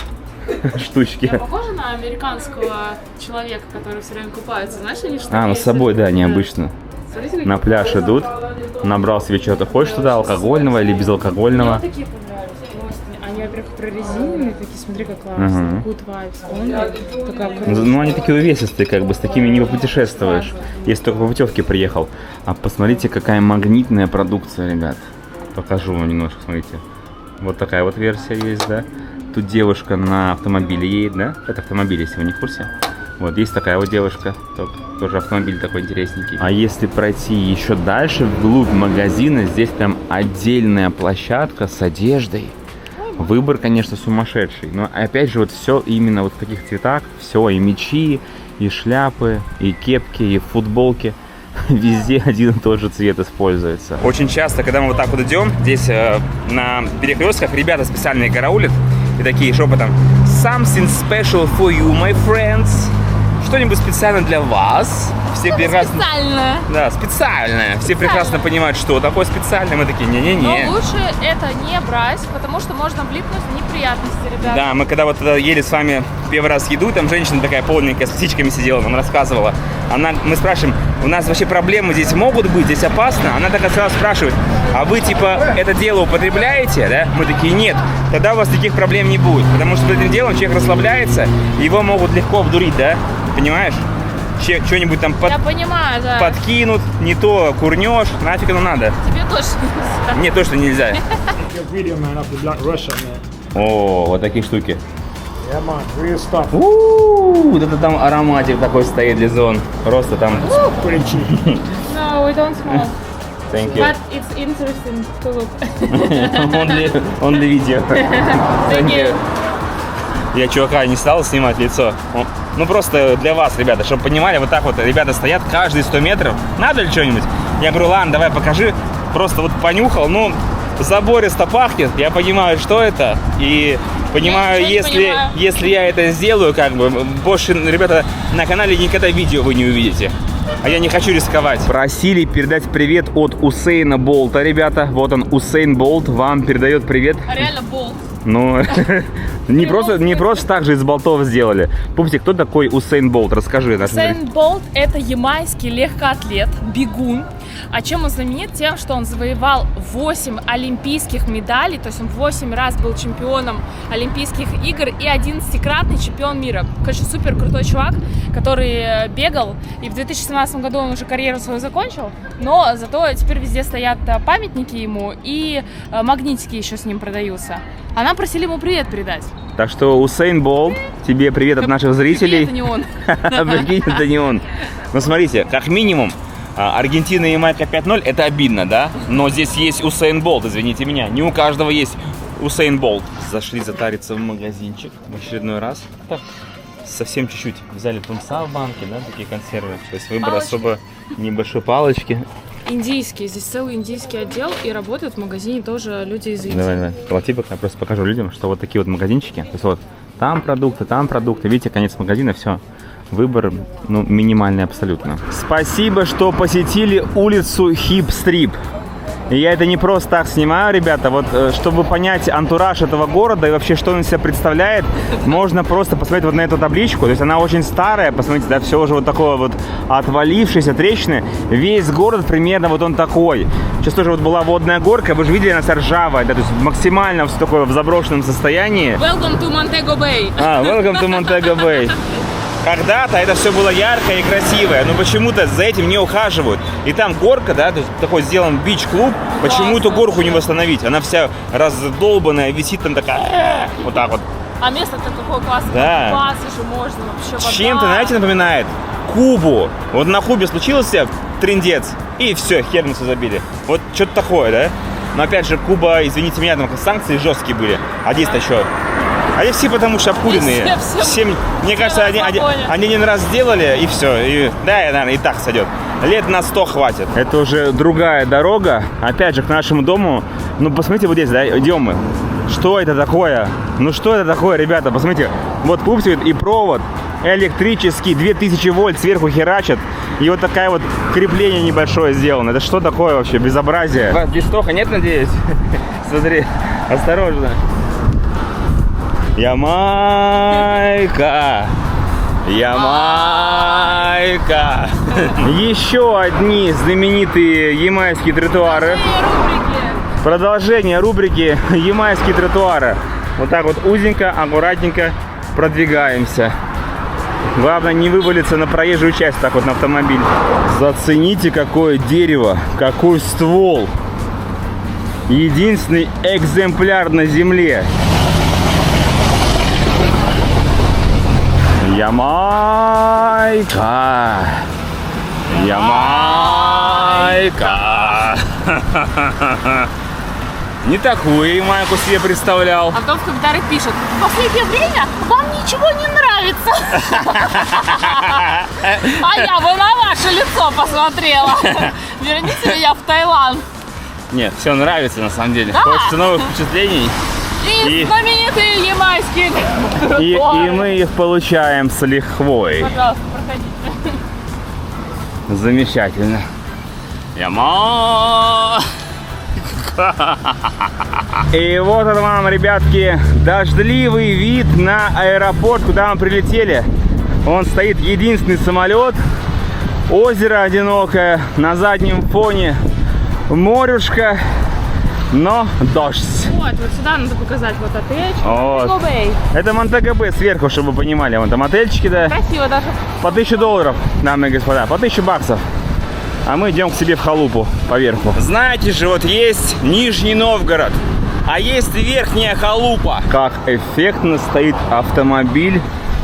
Штучки. Я похожа на американского человека, который все время купается, знаешь, они что-то... А, ну с собой, да, необычно. На пляж идут, набрал себе что-то, хочешь туда, алкогольного или безалкогольного. Мне такие понравились просто. Они, во-первых, прорезиненные такие, смотри, как классно. Good vibes. Такая крутая. Ну, они такие увесистые, как бы, с такими не попутешествуешь, если только по путевке приехал. А посмотрите, какая магнитная продукция, ребят. Покажу вам немножко, смотрите. Вот такая вот версия есть, да. Тут девушка на автомобиле едет, да? Это автомобиль, если вы не в курсе. Вот есть такая вот девушка, тоже автомобиль такой интересненький. А если пройти еще дальше, вглубь магазина, здесь прям отдельная площадка с одеждой. Выбор, конечно, сумасшедший. Но опять же, вот все именно вот в таких цветах. Все, и мечи, и шляпы, и кепки, и футболки. Везде один и тот же цвет используется. Очень часто, когда мы вот так вот идем, здесь на перекрестках ребята специальные караулят. И такие шепотом: Something special for you, my friends. что-нибудь специально для вас. Все прекрасно... Специальное. Да, специальное. Все прекрасно понимают, что такое специальное. Мы такие, не-не-не. Но лучше это не брать, потому что можно влипнуть в неприятности, ребята. Да, мы когда вот ели с вами первый раз еду, там женщина такая полненькая с птичками сидела, нам рассказывала. Мы спрашиваем, у нас вообще проблемы здесь могут быть, здесь опасно? Она такая сразу спрашивает, а вы типа это дело употребляете, да? Мы такие, нет, тогда у вас таких проблем не будет, потому что этим делом человек расслабляется, его могут легко обдурить, да? Понимаешь? Что-нибудь там Я понимаю, да. подкинут, не то курнешь, нафиг оно надо. Тебе точно нельзя. Мне точно нельзя. О, вот такие штуки. Вот это там ароматик такой стоит, Лизон. Просто там. No, we don't smoke. Thank you. But it's interesting to look. only video. Thank you. Я чувака не стал снимать лицо. Ну просто для вас, ребята, чтобы понимали, вот так вот ребята стоят каждые 100 метров. Надо ли что-нибудь? Я говорю, ладно, давай покажи. Просто вот понюхал, ну забористо пахнет. Я понимаю, что это. И понимаю, если я это сделаю, как бы, больше, ребята, на канале никогда видео вы не увидите. А я не хочу рисковать. Просили передать привет от Усейна Болта, ребята. Вот он, Усейн Болт, вам передает привет. А реально болт. Ну, не просто так же из болтов сделали. Пупсик, кто такой Усейн Болт? Расскажи. Усейн Болт – это ямайский легкоатлет, бегун. А чем он знаменит? Тем, что он завоевал 8 олимпийских медалей, то есть он 8 раз был чемпионом Олимпийских игр и 11-кратный чемпион мира. Короче, супер крутой чувак, который бегал, и в 2017 году он уже карьеру свою закончил, но зато теперь везде стоят памятники ему, и магнитики еще с ним продаются. А нам просили ему привет передать. Так что, Усейн Болт, тебе привет от наших зрителей. Это не он. Прикинь, это не он. Ну, смотрите, как минимум, Аргентина и Ямайка 5-0, это обидно, да? Но здесь есть Усейн Болт, извините меня. Не у каждого есть Усейн Болт. Зашли затариться в магазинчик в очередной раз. Так, совсем чуть-чуть. Взяли тунца в банке, да, такие консервы. То есть выбор Палочки. особо небольшой, палочки. Индийский, здесь целый индийский отдел, и работают в магазине тоже люди из Индии. Давай. Колоти, пока я просто покажу людям, что вот такие вот магазинчики. То есть вот там продукты. Видите, конец магазина, все. Выбор, ну, минимальный абсолютно. Спасибо, что посетили улицу Хип-Стрип. И я это не просто так снимаю, ребята. Вот, чтобы понять антураж этого города и вообще, что он из себя представляет, можно просто посмотреть вот на эту табличку. То есть она очень старая, посмотрите, да, все уже вот такое вот отвалившееся, трещины. Весь город примерно вот он такой. Сейчас тоже вот была водная горка, вы же видели, она вся ржавая, да, то есть максимально в такое в заброшенном состоянии. Welcome to Montego Bay. Welcome to Montego Bay. Когда-то это все было яркое и красивое, но почему-то за этим не ухаживают. И там горка, да, то есть такой сделан бич-клуб, почему эту горку не восстановить? Она вся раздолбанная, висит там такая, вот так вот. А место-то какое классное, да. купаться же можно вообще. Вода. Чем-то, знаете, напоминает Кубу. Вот на Кубе случился трындец, и все, хер мы все забили. Вот что-то такое, да? Но опять же, Куба, извините меня, там санкции жесткие были, а здесь-то еще... Они все потому что обкуренные. Все, мне кажется, они один раз сделали, и все. И, да, наверное, и так сойдет. Лет на 100 хватит. Это уже другая дорога. Опять же, к нашему дому. Ну, посмотрите, вот здесь, да, идем мы. Что это такое? Ну, что это такое, ребята? Посмотрите. Вот пупсит и провод электрический, 2000 вольт сверху херачат. И вот такая вот крепление небольшое сделано. Это что такое вообще? Безобразие. Вас здесь стоха нет, надеюсь? Смотри, осторожно. Ямайка, Ямайка. Еще одни знаменитые ямайские тротуары. Продолжение рубрики ямайские тротуары. Вот так вот узенько, аккуратненько продвигаемся. Главное не вывалиться на проезжую часть, так вот на автомобиль. Зацените, какое дерево, какой ствол. Единственный экземпляр на земле. Ямайка, Ямайка. Не такую Ямайку себе представлял. А потом в комментариях пишут: в последнее время вам ничего не нравится. А я бы на ваше лицо посмотрела. Верните меня в Таиланд. Нет, все нравится на самом деле. Да. Хочется новых впечатлений. И знаменитые ямайские тротуары. И мы их получаем с лихвой. Пожалуйста, проходите. Замечательно. Яма! И вот он вам, ребятки, дождливый вид на аэропорт, куда мы прилетели. Он стоит единственный самолет, озеро одинокое, на заднем фоне морюшка, но дождь. Вот сюда надо показать вот отель. Вот. Montego Bay. Это Монтего Бэй сверху, чтобы вы понимали. Вон там отельчики, да. Красиво даже. По $1000, дамы и господа, по $1000. А мы идем к себе в халупу поверху. Знаете же, вот есть Нижний Новгород, а есть верхняя халупа. Как эффектно стоит автомобиль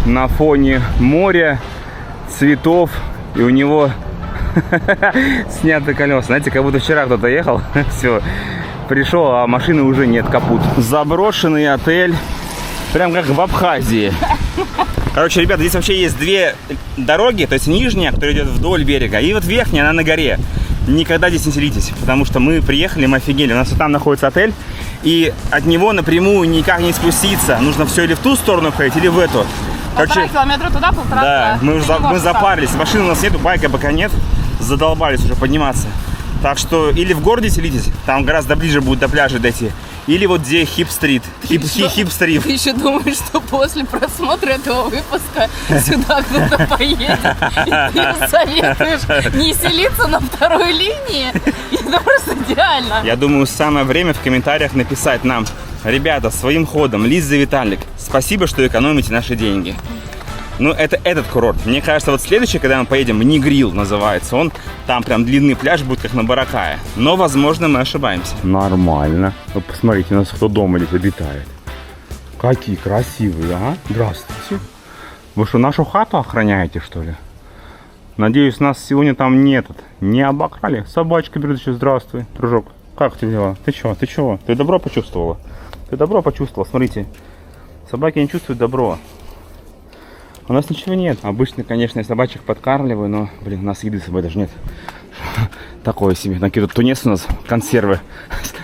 на фоне моря, цветов, и у него сняты колеса. Знаете, как будто вчера кто-то ехал, все, пришел, а машины уже нет, капут. Заброшенный отель, прям как в Абхазии. Короче, ребята, здесь вообще есть две дороги, то есть нижняя, которая идет вдоль берега, и вот верхняя, она на горе. Никогда здесь не селитесь, потому что мы приехали, мы офигели. У нас вот там находится отель, и от него напрямую никак не спуститься. Нужно все или в ту сторону ходить, или в эту. Короче, 1,5 километра туда, 1,5 да, туда. мы запарились. Машины у нас нету, байка пока нет. Задолбались уже подниматься. Так что или в городе селитесь, там гораздо ближе будет до пляжа дойти. Или вот где Хип-стрит, Хип-стрит. Ты еще думаешь, что после просмотра этого выпуска сюда кто-то поедет, и ты советуешь не селиться на второй линии? Это просто идеально. Я думаю, самое время в комментариях написать нам: ребята, своим ходом, Лиза и Виталик, спасибо, что экономите наши деньги. Ну, это этот курорт. Мне кажется, вот следующий, когда мы поедем, Нигрил называется, он, там прям длинный пляж будет, как на Баракае. Но, возможно, мы ошибаемся. Нормально. Вы посмотрите, у нас кто дома здесь обитает. Какие красивые, а? Здравствуйте. Вы что, нашу хату охраняете, что ли? Надеюсь, нас сегодня там не обокрали. Собачка берет еще. Здравствуй, дружок. Как ты дела? Ты чего? Ты добро почувствовала? Смотрите. Собаки не чувствуют добро. У нас ничего нет. Обычно, конечно, я собачек подкармливаю, но, блин, у нас еды с собой даже нет. Такое себе. Накидывают тунец у нас, консервы.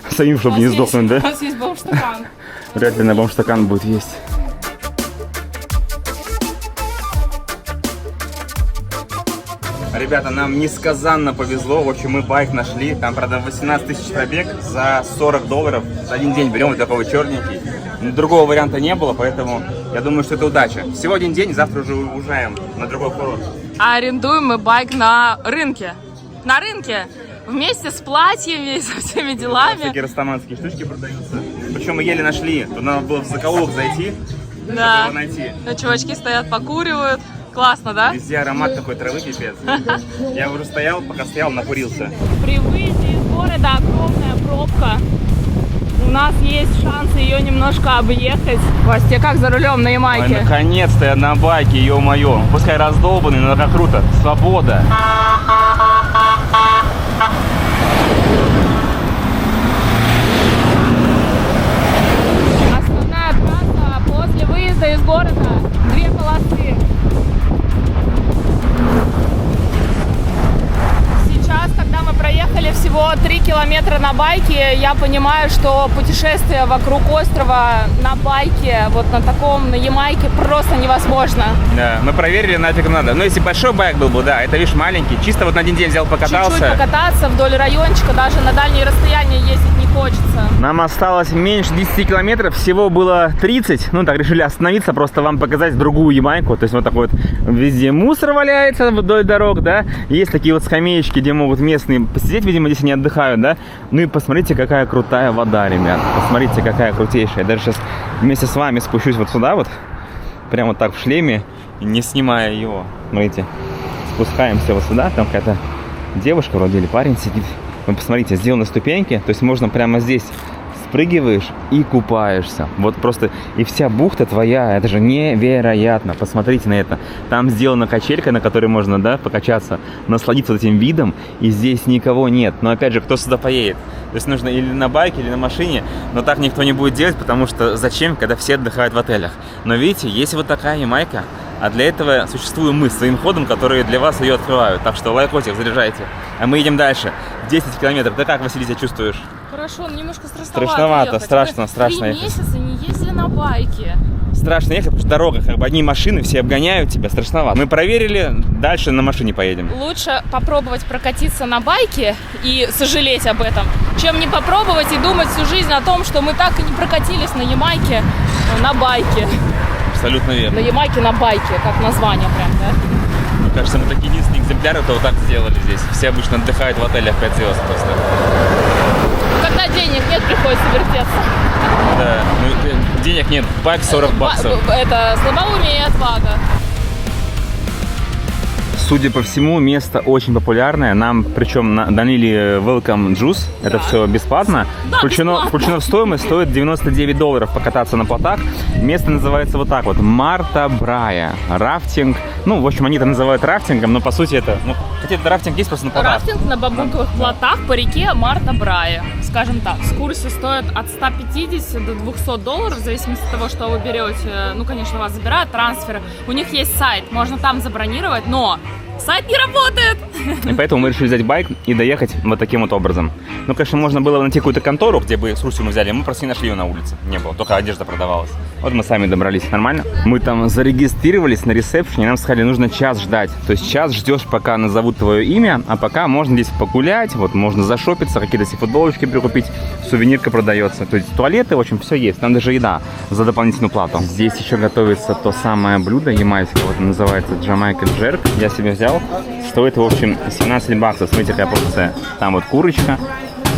Самим, чтобы не сдохнуть, да? У нас есть бомж-стакан. Вряд ли на бомж-стакан будет есть. Ребята, нам несказанно повезло. В общем, мы байк нашли. Там, правда, 18 тысяч пробег за $40. За один день берем вот такой черненький. Другого варианта не было, поэтому я думаю, что это удача. Всего один день, завтра уже уезжаем на другой курорт. А арендуем мы байк на рынке. На рынке. Вместе с платьями и со всеми делами. Такие растаманские штучки продаются. Причем мы еле нашли. Тут надо было в закоулок зайти, чтобы Да. его найти. Чувачки стоят, покуривают. Классно, да? Везде аромат такой травы, пипец. Я уже стоял, пока стоял, накурился. При выезде из города огромная пробка. У нас есть шанс ее немножко объехать. Вась, тебе как за рулем на Ой, Ямайке? наконец-то я на байке, ё-моё. Пускай раздолбанный, но как круто. Свобода. Основная трасса после выезда из города. 2 полосы. Сейчас, когда мы проехали всего 3 километра на байке, я понимаю, что путешествие вокруг острова на байке, вот на таком, на Ямайке, просто невозможно. Да, мы проверили, нафиг надо. Но если большой байк был бы, да, это, видишь, маленький. Чисто вот на один день взял, покатался. Чуть-чуть покататься вдоль райончика, даже на дальние расстояния ездить не хочется. Нам осталось меньше 10 километров, всего было 30. Ну так, решили остановиться, просто вам показать другую Ямайку. То есть вот такой вот везде мусор валяется вдоль дорог, да. Есть такие вот скамеечки, где могут местные посидеть, видимо, здесь они отдыхают, да. Ну и посмотрите, какая крутая вода, ребят. Посмотрите, какая крутейшая. Я даже сейчас вместе с вами спущусь вот сюда вот, прямо вот так в шлеме, не снимая его. Смотрите, спускаемся вот сюда, там какая-то девушка вроде или парень сидит. Вы посмотрите, сделаны ступеньки, то есть можно прямо здесь спрыгиваешь и купаешься. Вот просто и вся бухта твоя, это же невероятно. Посмотрите на это. Там сделана качелька, на которой можно, да, покачаться, насладиться вот этим видом, и здесь никого нет. Но опять же, кто сюда поедет? То есть нужно или на байке, или на машине, но так никто не будет делать, потому что зачем, когда все отдыхают в отелях? Но видите, есть вот такая Ямайка, а для этого существуем мы своим ходом, которые для вас ее открывают. Так что лайкотик, заряжайте. А мы едем дальше. 10 километров. Ты как, Василий, себя чувствуешь? Хорошо, но немножко страшновато Страшновато, ехать. страшно, Мы страшно 3 ехать. месяца не ездили на байке. Страшно ехать, потому что дорога, как бы одни машины, все обгоняют тебя, страшновато. Мы проверили, дальше на машине поедем. Лучше попробовать прокатиться на байке и сожалеть об этом, чем не попробовать и думать всю жизнь о том, что мы так и не прокатились на Ямайке на байке. Абсолютно верно. На Ямайке на байке, как название прям, да? Мне кажется, мы такие единственные экземпляры, кто вот так сделали здесь. Все обычно отдыхают в отелях 5 звезд просто. Когда денег нет, приходится вертеться. Да, ну, денег нет, байк 40 баксов. Это слабоумие и отвага. Судя по всему, место очень популярное. Нам причем налили welcome juice. Это все бесплатно. Да, бесплатно. Включено в стоимость, стоит $99 покататься на плотах. Место называется вот так вот. Марта Брая. Рафтинг. Ну, в общем, они это называют рафтингом, но по сути это... Ну, хотя это рафтинг есть просто на плотах. Рафтинг на бамбуковых плотах по реке Марта Брая. Скажем так, экскурсии стоят от $150 до $200, в зависимости от того, что вы берете. Ну, конечно, вас забирают трансферы. У них есть сайт, можно там забронировать, но сайт не работает. И поэтому мы решили взять байк и доехать вот таким вот образом. Ну, конечно, можно было найти какую-то контору, где бы экскурсию мы взяли. Мы просто не нашли ее на улице. Не было, только одежда продавалась. Вот мы сами добрались. Нормально? Мы там зарегистрировались на ресепшене, нам сказали, нужно час ждать. То есть час ждешь, пока назовут твое имя, а пока можно здесь погулять, вот можно зашопиться, какие-то себе футболочки прикупить, сувенирка продается. То есть туалеты, в общем, все есть. Там даже еда за дополнительную плату. Здесь еще готовится то самое блюдо ямайское, вот называется Jamaican Jerk. Я себе взял. Стоит, в общем, 17 баксов. Смотрите, какая порция. Там вот курочка,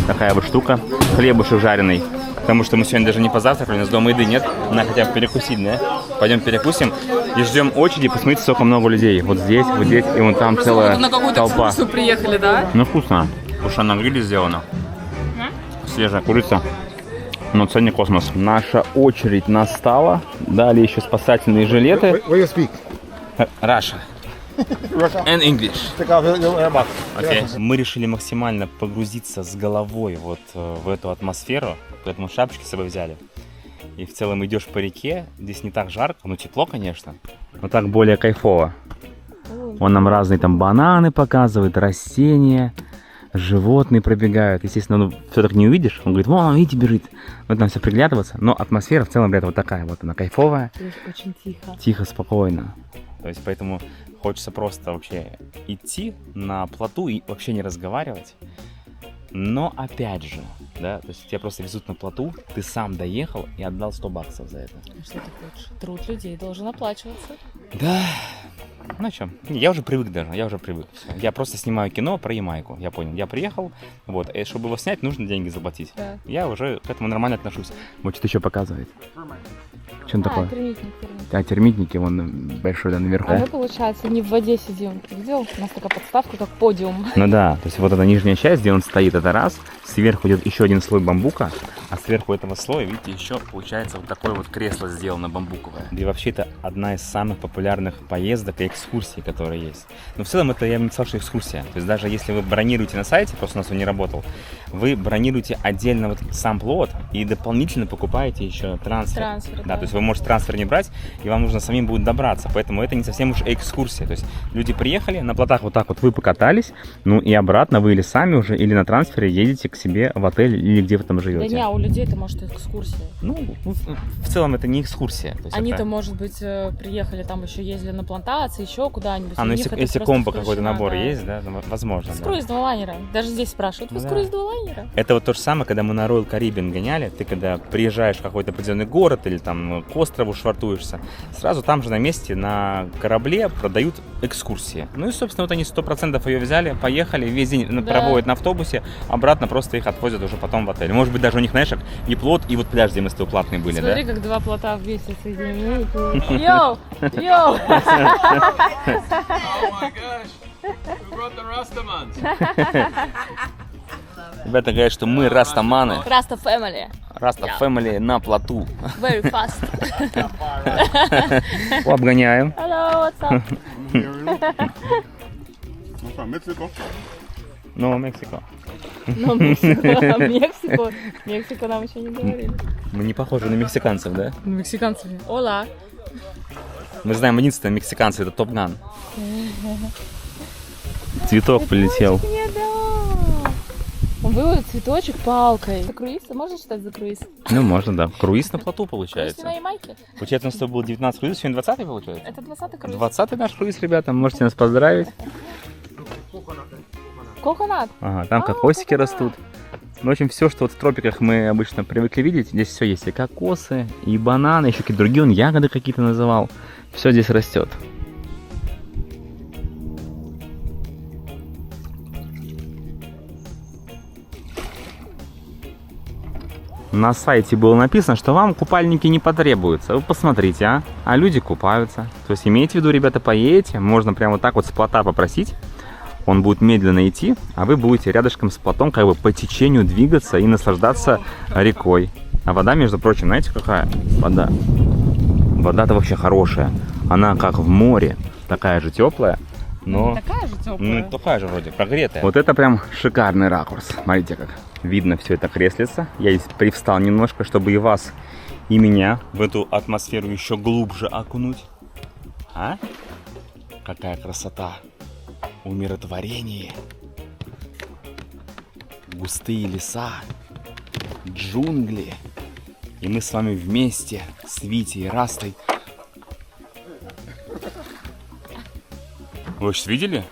такая вот штука, хлебушек жареный. Потому что мы сегодня даже не позавтракали, у нас дома еды нет. Надо хотя бы перекусить, да? Пойдем перекусим и ждем очереди. Посмотрите, сколько много людей. Вот здесь, и вон там целая На какую-то толпа. экскурсию приехали, да? Ну, вкусно. Потому что на гриле сделано. Свежая курица. Но ценник космос. Наша очередь настала. Дали еще спасательные жилеты. Where you speak? Russia. And English. Take off your box. Okay. Мы решили максимально погрузиться с головой вот в эту атмосферу, поэтому шапочки с собой взяли. И в целом идешь по реке, здесь не так жарко, ну тепло, конечно, но так более кайфово. Он нам разные там бананы показывает, растения, животные пробегают. Естественно, ну все так не увидишь. Он говорит, вон, видите, бежит. Вот нам все приглядываться, но атмосфера в целом, ребята, вот такая вот, она кайфовая. Очень тихо. Тихо, спокойно. То есть поэтому хочется просто вообще идти на плоту и вообще не разговаривать. Но опять же, да, то есть тебя просто везут на плоту, ты сам доехал и отдал 100 баксов за это. Что ты хочешь? Труд людей должен оплачиваться. Да. Ну что, я уже привык даже, я уже привык. Всё. Я просто снимаю кино про Ямайку, я понял. Я приехал, вот, и чтобы его снять, нужно деньги заплатить. Да. Я уже к этому нормально отношусь. Вот что-то еще показывает. Что он такое? Термитник. А, термитники, вон большой, да, наверху. А мы, получается, не в воде сидим. Ты видел? У нас такая подставка, как подиум. Ну да, то есть вот эта нижняя часть, где он стоит, это раз. Сверху идет еще один слой бамбука, а сверху этого слоя, видите, еще получается вот такое вот кресло сделано бамбуковое. И вообще это одна из самых популярных поездок и экскурсий, которые есть. Но в целом это, я бы не сказал, что экскурсия. То есть даже если вы бронируете на сайте, просто у нас он не работал, вы бронируете отдельно вот сам плот и дополнительно покупаете еще трансфер. Да, то есть вы можете трансфер не брать, и вам нужно самим будет добраться. Поэтому это не совсем уж экскурсия. То есть люди приехали, на плотах вот так вот вы покатались, ну и обратно вы или сами уже, или на трансфере едете к себе в отель, или где вы там живете. Да не, а у людей это может экскурсия. Ну, в целом это не экскурсия. То есть Они-то, это... может быть, приехали, там еще ездили на плантации, еще куда-нибудь. А, ну если комбо какой-то набор есть, да, возможно. С да. круизного лайнера. Даже здесь спрашивают, вы с круизного лайнера? Это вот то же самое, когда мы на Royal Caribbean гоняли, ты когда приезжаешь в какой-то определенный город или там к острову швартуешься, сразу там же на месте на корабле продают экскурсии. Ну и, собственно, вот они 100% ее взяли, поехали, весь день проводят на автобусе, обратно просто их отвозят уже потом в отель. Может быть, даже у них, знаешь, и плот, и вот пляж, где мы с тобой платные были, Смотри, да? как два плота вместе соединены. Йоу! Йоу! Ребята говорят, что мы растаманы. Раста Family. Раста Family на плоту. Very fast. Обгоняем. Hello, what's up? I'm from Mexico. Ну, Мексико. Ну, Мексику. Мексику нам еще не говорили. Мы не похожи на мексиканцев, да? Мексиканцы. Ола. Мы знаем единственного мексиканца, это Топ Ган. Цветок полетел. Он выводит цветочек палкой. За круиз? Можно считать за круиз? Ну, можно, да. Круиз на плоту Круиз получается. на Ямайке? Получается, у нас с тобой было 19 круизов, сегодня 20-й получается? Это 20-й круиз. 20-й наш круиз, ребята, можете нас поздравить. Коконат. Ага, там кокосики растут. В общем, все, что вот в тропиках мы обычно привыкли видеть, здесь все есть. И кокосы, и бананы, еще какие-то другие, он ягоды какие-то называл. Все здесь растет. На сайте было написано, что вам купальники не потребуются. Вы посмотрите, а люди купаются. То есть имейте в виду, ребята, поедете, можно прямо вот так вот с плота попросить. Он будет медленно идти, а вы будете рядышком с плотом как бы по течению двигаться и наслаждаться рекой. А вода, между прочим, знаете какая? Вода. Вода-то вообще хорошая. Она как в море, такая же теплая, но... Такая же теплая. Ну, такая же вроде, прогретая. Вот это прям шикарный ракурс. Смотрите, как видно все это креслица. Я здесь привстал немножко, чтобы и вас, и меня в эту атмосферу еще глубже окунуть. А? Какая красота! Умиротворение, густые леса, джунгли. И мы с вами вместе с Витей и Растой. Вы сейчас видели?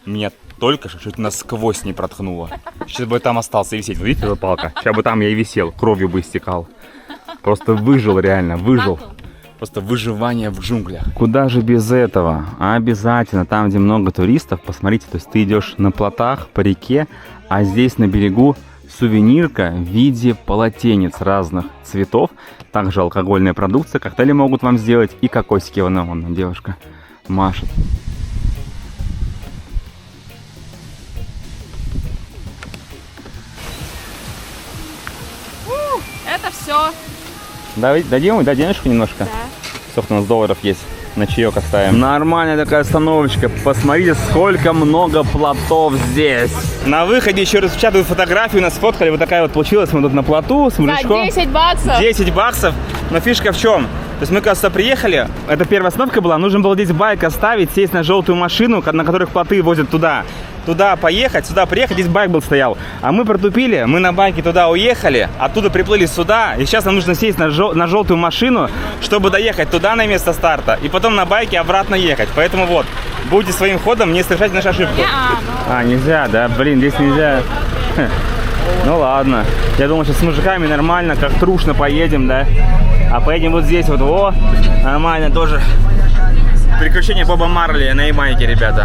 Меня только что чуть насквозь не проткнуло. Сейчас бы там остался висеть. Вы видите, эта палка? Сейчас бы там я и висел, кровью бы истекал. Просто выжил реально, выжил. Просто выживание в джунглях. Куда же без этого? Обязательно, там, где много туристов, посмотрите, то есть ты идешь на плотах по реке, а здесь на берегу сувенирка в виде полотенец разных цветов. Также алкогольная продукция, коктейли могут вам сделать и кокосики. Вон девушка машет. Это все. Дадим денежку немножко? Да. Сколько у нас долларов есть? На чаек оставим. Нормальная такая остановочка. Посмотрите, сколько много плотов здесь. На выходе еще распечатывают фотографию, нас сфоткали. Вот такая вот получилась. Мы тут на плоту с мужичком. За 10 баксов. 10 баксов. Но фишка в чем? То есть мы когда сюда приехали, это первая остановка была, нужно было здесь байк оставить, сесть на желтую машину, на которых плоты возят туда. Туда поехать, сюда приехать, здесь байк был стоял. А мы протупили, мы на байке туда уехали, оттуда приплыли сюда, и сейчас нам нужно сесть на желтую машину, чтобы доехать туда на место старта, и потом на байке обратно ехать. Поэтому вот, будете своим ходом, не совершайте нашу ошибку. Нельзя, да? Блин, здесь нельзя. Ну ладно. Я думал, сейчас с мужиками нормально, как трушно поедем, да? А поедем вот здесь вот, нормально тоже. Приключения Боба Марли на Ямайке, ребята.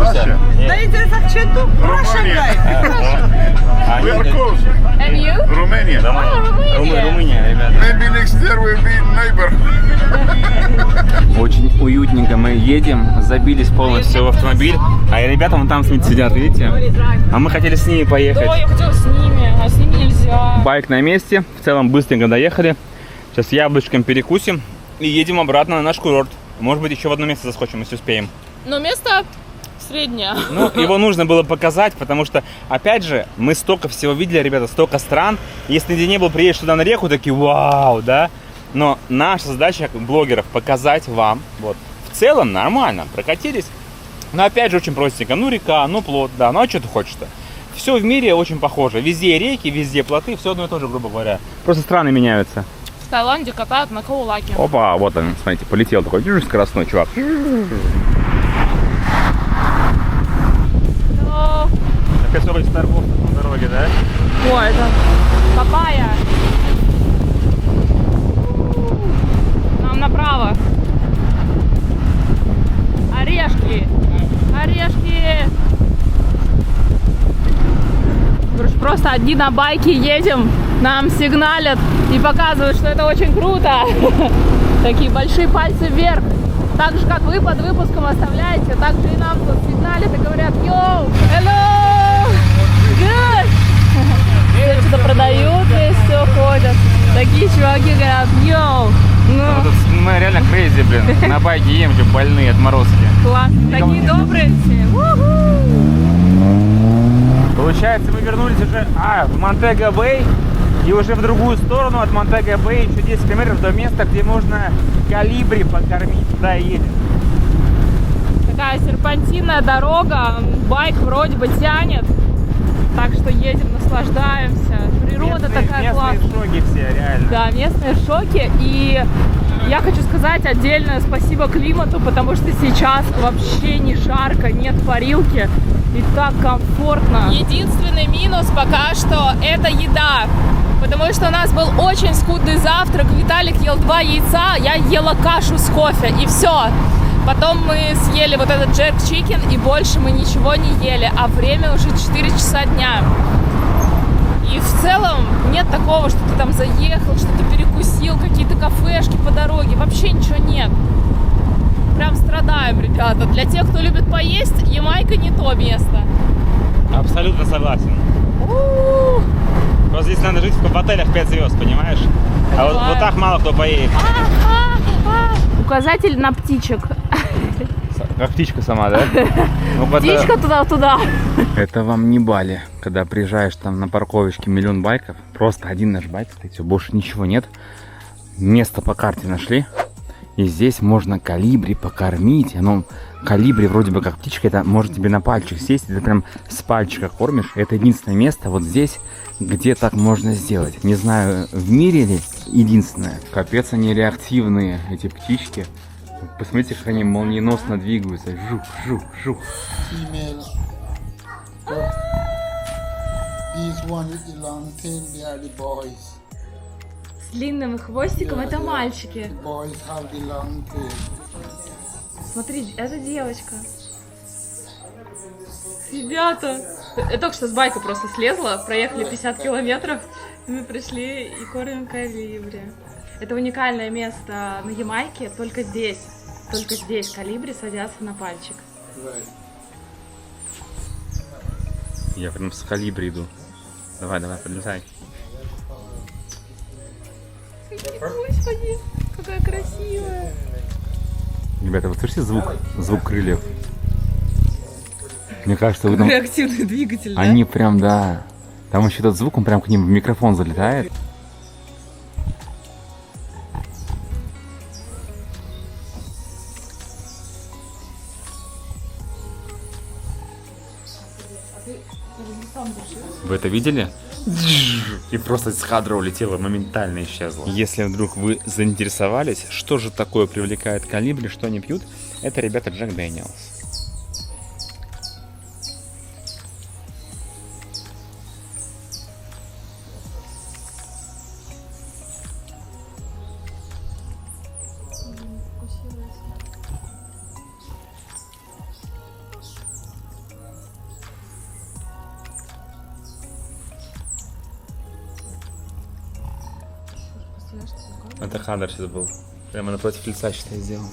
And you? Romania. Румыния, ребята. Maybe next year we'll be neighbor. Очень уютненько мы едем, забились полностью в автомобиль. А ребята вон там сидят, видите? А мы хотели с ними поехать. Да, я хотела с ними, а с ними нельзя. Байк на месте, в целом быстренько доехали. Сейчас яблочком перекусим и едем обратно на наш курорт. Может быть, еще в одно место заскочим, если успеем. Но место среднее. Ну, его нужно было показать, потому что, опять же, мы столько всего видели, ребята, столько стран. Если ты не был, приедешь сюда на реку, такие, вау, да? Но наша задача, как блогеров, показать вам. Вот. В целом нормально, прокатились. Но опять же, очень простенько. Ну, река, ну, плот, да. Ну, а что ты хочешь-то? Все в мире очень похоже. Везде реки, везде плоты, все одно и то же, грубо говоря. Просто страны меняются. В Таиланде катают на каулаке. Опа, вот он, смотрите, полетел такой скоростной чувак. Опять много торгов на дороге, да? О, это папайя. Нам направо. Орешки. Орешки. Короче, просто одни на байке едем, нам сигналят и показывают, что это очень круто. Такие большие пальцы вверх. Так же, как вы под выпуском оставляете, так же и нам тут сигналят и говорят: йоу, hello, good. Все что-то продают, здесь все ходят. Такие чуваки говорят: йоу. Ну, мы реально крейзи, блин. На байке едем, же больные отморозки. Класс. Такие добрые все. Получается, мы вернулись уже в Монтего-Бэй и уже в другую сторону от Монтего-Бэй еще 10 километров до места, где можно колибри покормить. Туда едем. Такая серпантинная дорога, байк вроде бы тянет. Так что едем, наслаждаемся. Природа такая классная. Местные в шоке все, реально. Да, местные в шоке. И я хочу сказать отдельное спасибо климату, потому что сейчас вообще не жарко, нет парилки. И так комфортно. Единственный минус пока что это еда. Потому что у нас был очень скудный завтрак. Виталик ел 2 яйца, я ела кашу с кофе. И все. Потом мы съели вот этот джерк-чикен, и больше мы ничего не ели. А время уже 4 часа дня. И в целом нет такого, что ты там заехал, что-то перекусил, какие-то кафешки по дороге. Вообще ничего нет. Прям страдаем, ребята. Для тех, кто любит поесть, Ямайка не то место. Абсолютно согласен. Просто здесь надо жить в отелях 5 звезд, понимаешь? А вот так мало кто поедет. Указатель на птичек. Как птичка сама, да? Птичка туда-туда. Это вам не Бали, когда приезжаешь там на парковочке миллион байков. Просто один наш байк стоит, все, больше ничего нет. Место по карте нашли. И здесь можно колибри покормить. Оно, колибри вроде бы как птичка, это может тебе на пальчик сесть, и ты прям с пальчика кормишь. Это единственное место вот здесь, где так можно сделать. Не знаю, в мире ли единственное. Капец, они реактивные, эти птички. Посмотрите, как они молниеносно двигаются. Жух, жух, жух. Female. These one with the long tail, they are the boys. С длинным хвостиком это мальчики. The boys have the long tail. Смотри, это девочка. Ребята, я только что с байка просто слезла, проехали 50 километров, и мы пришли и кормим колибри. Это уникальное место на Ямайке, только здесь колибри садятся на пальчик. Я прям с колибри иду. Давай, подлетай. Господи, какая красивая. Ребята, вы слышите звук крыльев? Мне кажется, вы там... Реактивный двигатель, да? Они прям, да. Там еще этот звук, он прям к ним в микрофон залетает. Вы это видели? И просто с кадра улетело, моментально исчезло. Если вдруг вы заинтересовались, что же такое привлекает колибри, что они пьют, это, ребята, Джек Дэниелс. Это кадр сейчас был. Прямо напротив лица, считай, сделал.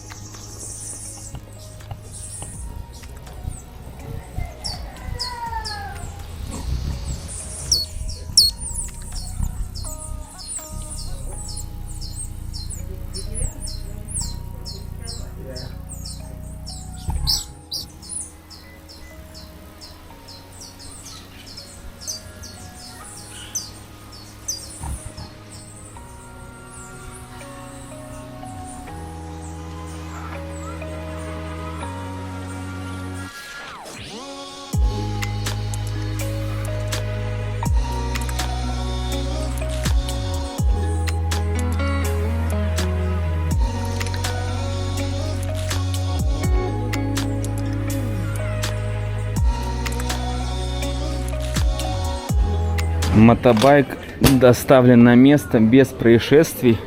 Мотобайк доставлен на место без происшествий.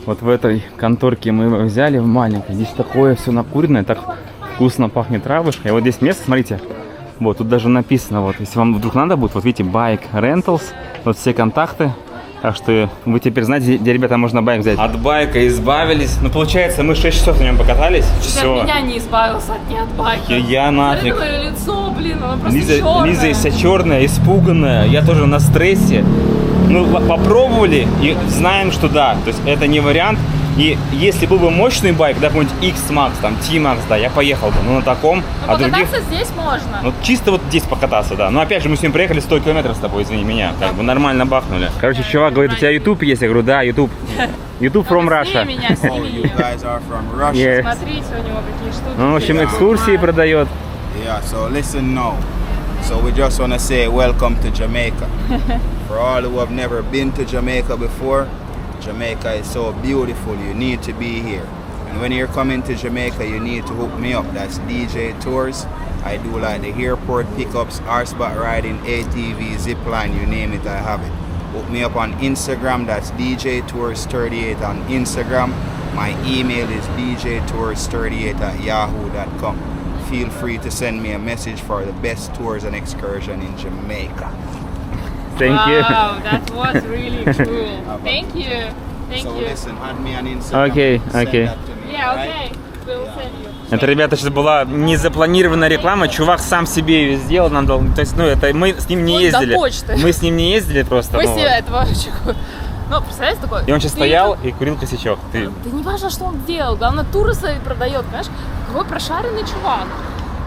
Вот в этой конторке мы его взяли, в маленькой. Здесь такое все накуренное, так вкусно пахнет травушкой. И вот здесь место, смотрите, вот тут даже написано, вот, если вам вдруг надо будет, вот видите, Bike Rentals, вот все контакты. Так что вы теперь знаете, где, ребята, можно байк взять. От байка избавились. Ну, получается, мы 6 часов на нем покатались. Все. От меня не избавился от байка. Я нафиг. Смотри, твое лицо, блин, оно просто черное. Лиза вся черная, испуганная. Я тоже на стрессе. Ну, попробовали и знаем, что да. То есть это не вариант. И если был бы мощный байк, да, какой-нибудь X-Max, там, T-Max, да, я поехал бы, но на таком, а других... здесь можно. Ну, чисто вот здесь покататься, да. Но опять же, мы с ним проехали 100 километров с тобой, извини меня, как бы нормально бахнули. Короче, чувак говорит, у тебя YouTube есть? Я говорю, да, YouTube. YouTube from Russia. Сними меня, сними меня. Yeah. Смотрите, у него какие штуки. Ну, в общем, экскурсии продает. Yeah, so listen now. So we just want to say welcome to Jamaica. For all who have never been to Jamaica before, Jamaica is so beautiful, you need to be here. And when you're coming to Jamaica, you need to hook me up. That's DJ Tours. I do like the airport pickups, horseback riding, ATV, zipline, you name it, I have it. Hook me up on Instagram, that's DJ Tours 38 on Instagram. My email is djtours38@yahoo.com. Feel free to send me a message for the best tours and excursion in Jamaica. Thank you. Wow, that was really cool. Thank you. Thank So you. listen, add me on Instagram. Okay, send okay. that to me, Yeah, alright? okay. We'll send you. Это, ребята, сейчас была незапланированная реклама. Чувак сам себе ее сделал, нам дал. То есть, ну, это мы с ним не Вплоть до ездили. почты. Мы с ним не ездили просто. Мы ну, себе этого чего. Ну, представляешь, такой. И он сейчас ты- стоял и курил косячок. Ты... Да не важно, что он делал. Главное, туры свои продает, понимаешь? Какой прошаренный чувак.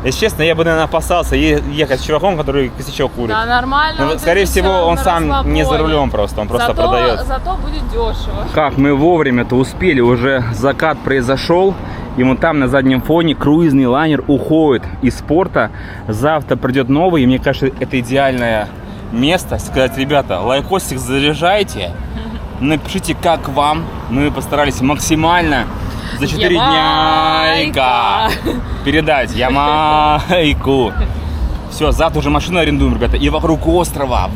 Если честно, я бы, наверное, опасался ехать с чуваком, который косячок курит. Да, нормально. Ну, он скорее здесь всего, он на сам не за расслабоне. рулем просто, он просто Зато- продает. Зато будет дешево. Как мы вовремя-то успели, уже закат произошел, и вон там на заднем фоне круизный лайнер уходит из порта. Завтра придет новый, и мне кажется, это идеальное место сказать: ребята, лайкосик заряжайте, напишите, как вам. Мы постарались максимально за 4 дня передать Ямайку. Все, завтра уже машину арендуем, ребята. И вокруг острова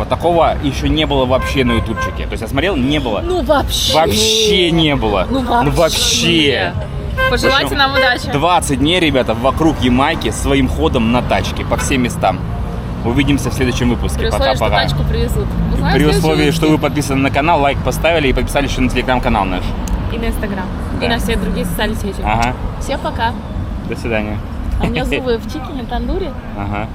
такого еще не было вообще на ютубчике. То есть я смотрел, не было. Ну вообще. Вообще не было. Ну вообще. Пожелайте В общем, нам удачи. 20 дней, ребята, вокруг Ямайки своим ходом на тачке по всем местам. Увидимся в следующем выпуске. При условии, что Пока-пока. тачку привезут. Вы знаете, При следующий условии, что вы выпуск? подписаны на канал, лайк поставили и подписались еще на телеграм-канал наш. И на Инстаграм. Да. И на все другие социальные сети. Ага. Всем пока. До свидания. А у меня зубы в чикене, тандуре. Ага.